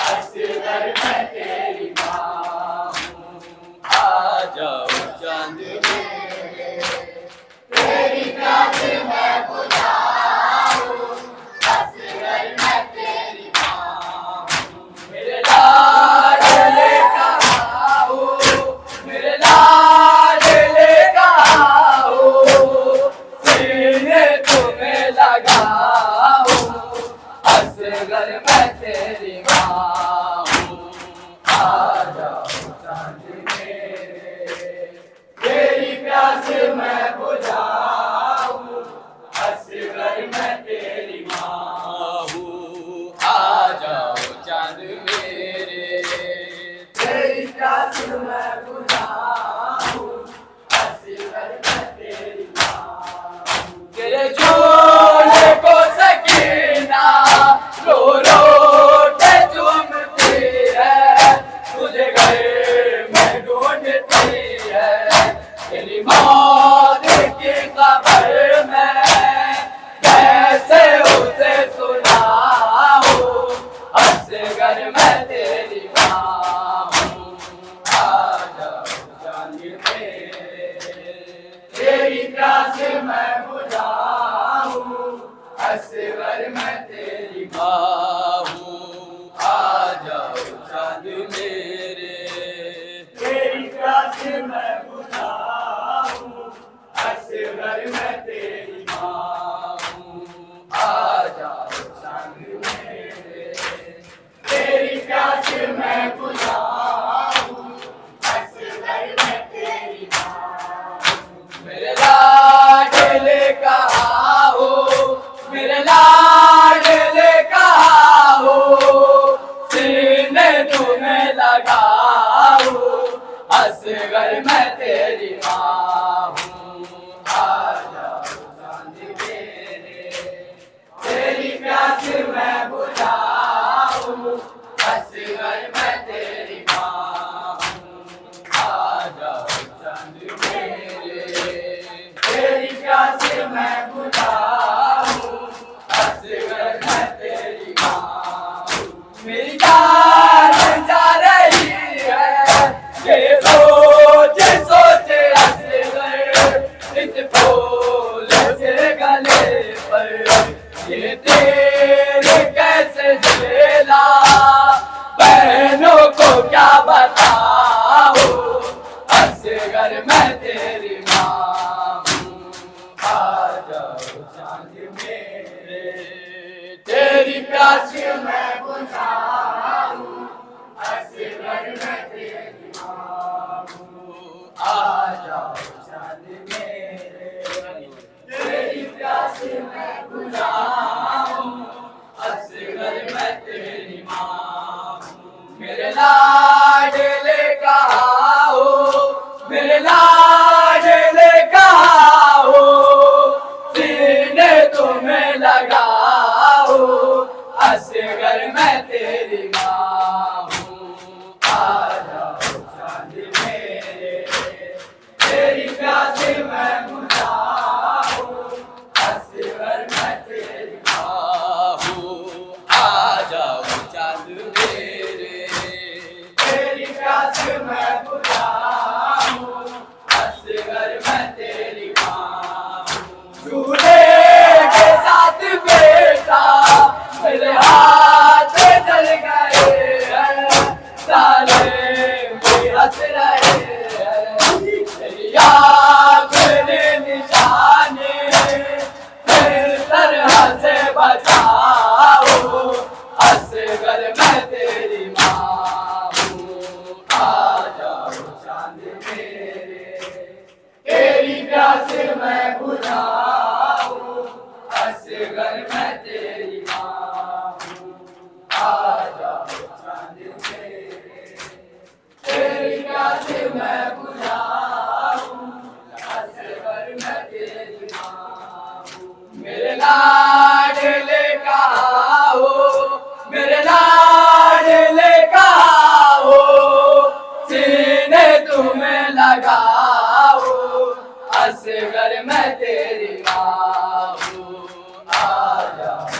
اصغر میں تیری ماں ہوں، آ جاؤ چاند میرے تیری پیاس میں بجھاؤں، اصغر میں تیری ماں ہوں، میرے لاڈلے کہا ہو، میں بجھاؤں اصغر میں تیری ماں ہوں آ جاؤ چاند میرے تیری پیاس میں بجھاؤں اصغر میں تیری ماں ہوں تیرے جھولے کو سکینہ رو رو کے چومتی ہے تجھے گھر میں ڈھونڈتی ہے تیری موت کی خبر میں کیسے اسے سناؤں اصغر میں تیری ماں ہوں آ جاؤ جان میرے تیری پیاس میں بجھاؤں اصغر میں تیری ماں ہوں آ جاؤ چاند میرے تیری پیاس میں بجھاؤں اصغر میں تیری ماں ہوں آ جاؤ چاند میرے تیری پیاس میں بجھاؤں اصغر میں تیری ماں میرے لاڈلے کہاں ہو میرے لاڈلے کہاں ہو سینے تمہیں لگاؤں اصغر میں تیری ماں ہوں آ جاؤ چاند میرے تیری پیاس میں بجھاؤں اصغر میں تیری ماں ہوں آ جاؤ چاند میرے تیری پیاس میں بجھاؤں اصغر میں تیری ماں ہوں میری جان جا رہی ہے یہ سوچ سوچ اصغر اس پھول سے گلے پر یہ تیرے کیسے جھیلا بہنوں کو کیا بتاؤں اصغر میں تیری ماں ہوں آ جاؤ چاند میرے تیری پیاس میں بجھاؤں اصغر میں تیری ماں ہوں آ جاؤ چاند میرے تیری پیاس میں بجھاؤں اصغر میں تیری ماں ہوں میرے لاڈلے کہاں ہو میرے لاڈلے کہاں ہو سینے تمہیں لگاؤں اصغر میں تیری ماں ہوں آ جاؤ چاند میرے تیری پیاس میں بجھاؤں اصغر میں تیری ماں ہوں آ جاؤ چاند میرے تیری پیاس میں بجھاؤں اصغر میں تیری ماں ہوں جھولے کے ساتھ بیٹا میرے ہاتھ جل گئے ہیں سارے بھی ہنس رہے ہیں تیری آخری نشانی کس طرح سے بچاؤں اصغر میں تیری ماں ہوں آ جاؤ چاند میرے تیری پیاس میں بجھاؤں اصغر میں تیری ماں ہوں آ جاؤ چاند میرے تیری پیاس میں بجھاؤں اصغر میں تیری ماں ہوں میرے لاڈلے کہاں ہو میرے لاڈلے کہاں ہو سینے تمہیں لگاؤں اصغر میں تیری ماں ہوں آ جاؤ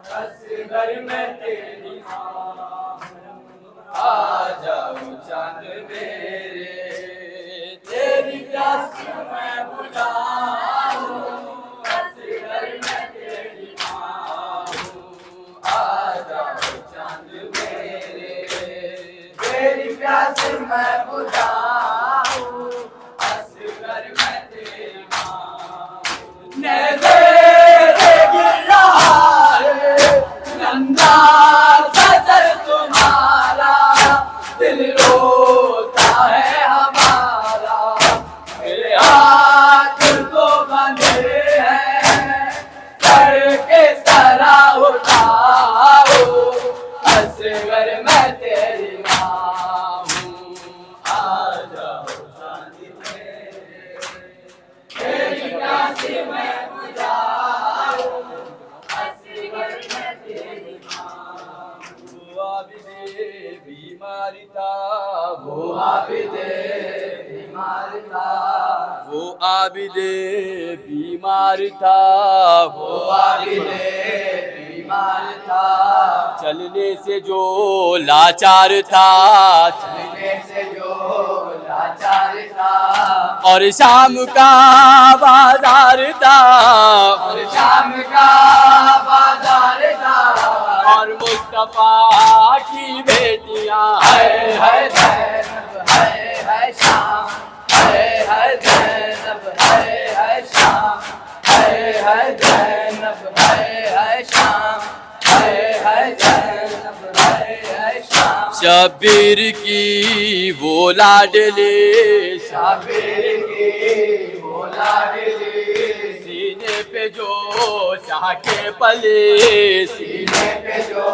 اصغر میں تیری ماں آ جاؤ چاند میرے تیری پیاس میں بجھاؤں اصغر میں تیری ماں آ جاؤ چاند میرے تیری پیاس میں بجھاؤں اصغر میں تیری ماں نیزے گر رہا ہے نندا سجر تمہارا دل روتا ہے ہمارا میرے ہاتھ تو بندھے ہیں سر کے طرح اٹھاؤ اصغر میں تیری ماں ہوں آ جاؤ چاند میرے تیری پیاس میں بجھاؤ اصغر میں تیری ماں وہ عابد بیمار تھا وہ عابد بیمار تھا وہ عابد بیمار تھا وہ عابد بیمار تھا چلنے سے جو لاچار تھا چلنے سے جو لاچار تھا اور شام کا بازار تھا اور شام کا بازار تھا اور مصطفیٰ کی بیٹیاں ہے زینب ہے شام ہے زینب ہے شام ہے زینب ہے شام ہے زینب ہے شام شبیر کی وہ لاڈلی شبیر کی وہ لاڈلی سینے پہ جو شاہ کے پلے سینے پہ جو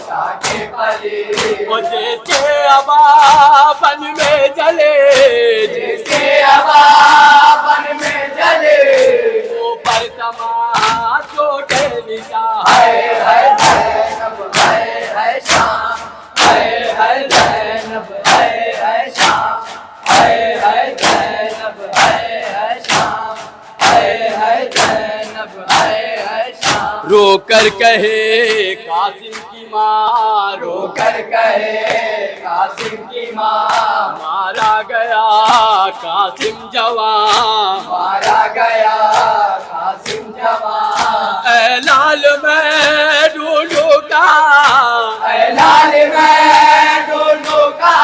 شاہ کے پلے وہ جیسے ابا بن میں جلے جیسے ابا بن میں جلے وہ پر تمام چھوٹے نشان ہے زینب ہے شام ہے زینب ہے شام ہے زینب ہے شام ہے زینب ہے شام رو کر کہے قاسم کی ماں رو کر کہے قاسم کی ماں مارا گیا قاسم جوان مارا گیا قاسم جوان اے لال میں ڈھونڈوں کا اے لال میں ڈھونڈوں کا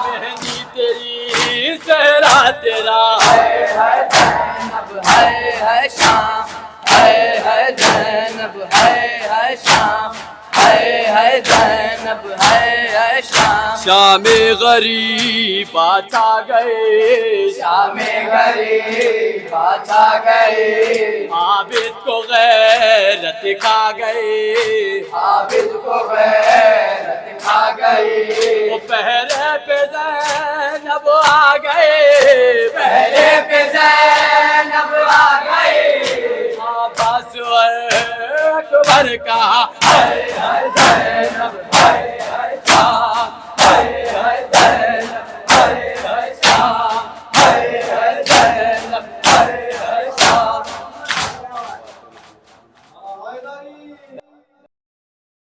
مہندی تیری صحرا تیرا ہے زینب ہے شام ہے زینب ہے شام ہے زینب ہے شام شام غریب آچا گئے شام غریب آچا گئے عابد کو غیرت کھا گئے عابد کو غیرت کھا گئے وہ پہرے پہ زینب آ گئے پہرے پہ زینب آ گئے عباس اکبر کا ہے زینب ہے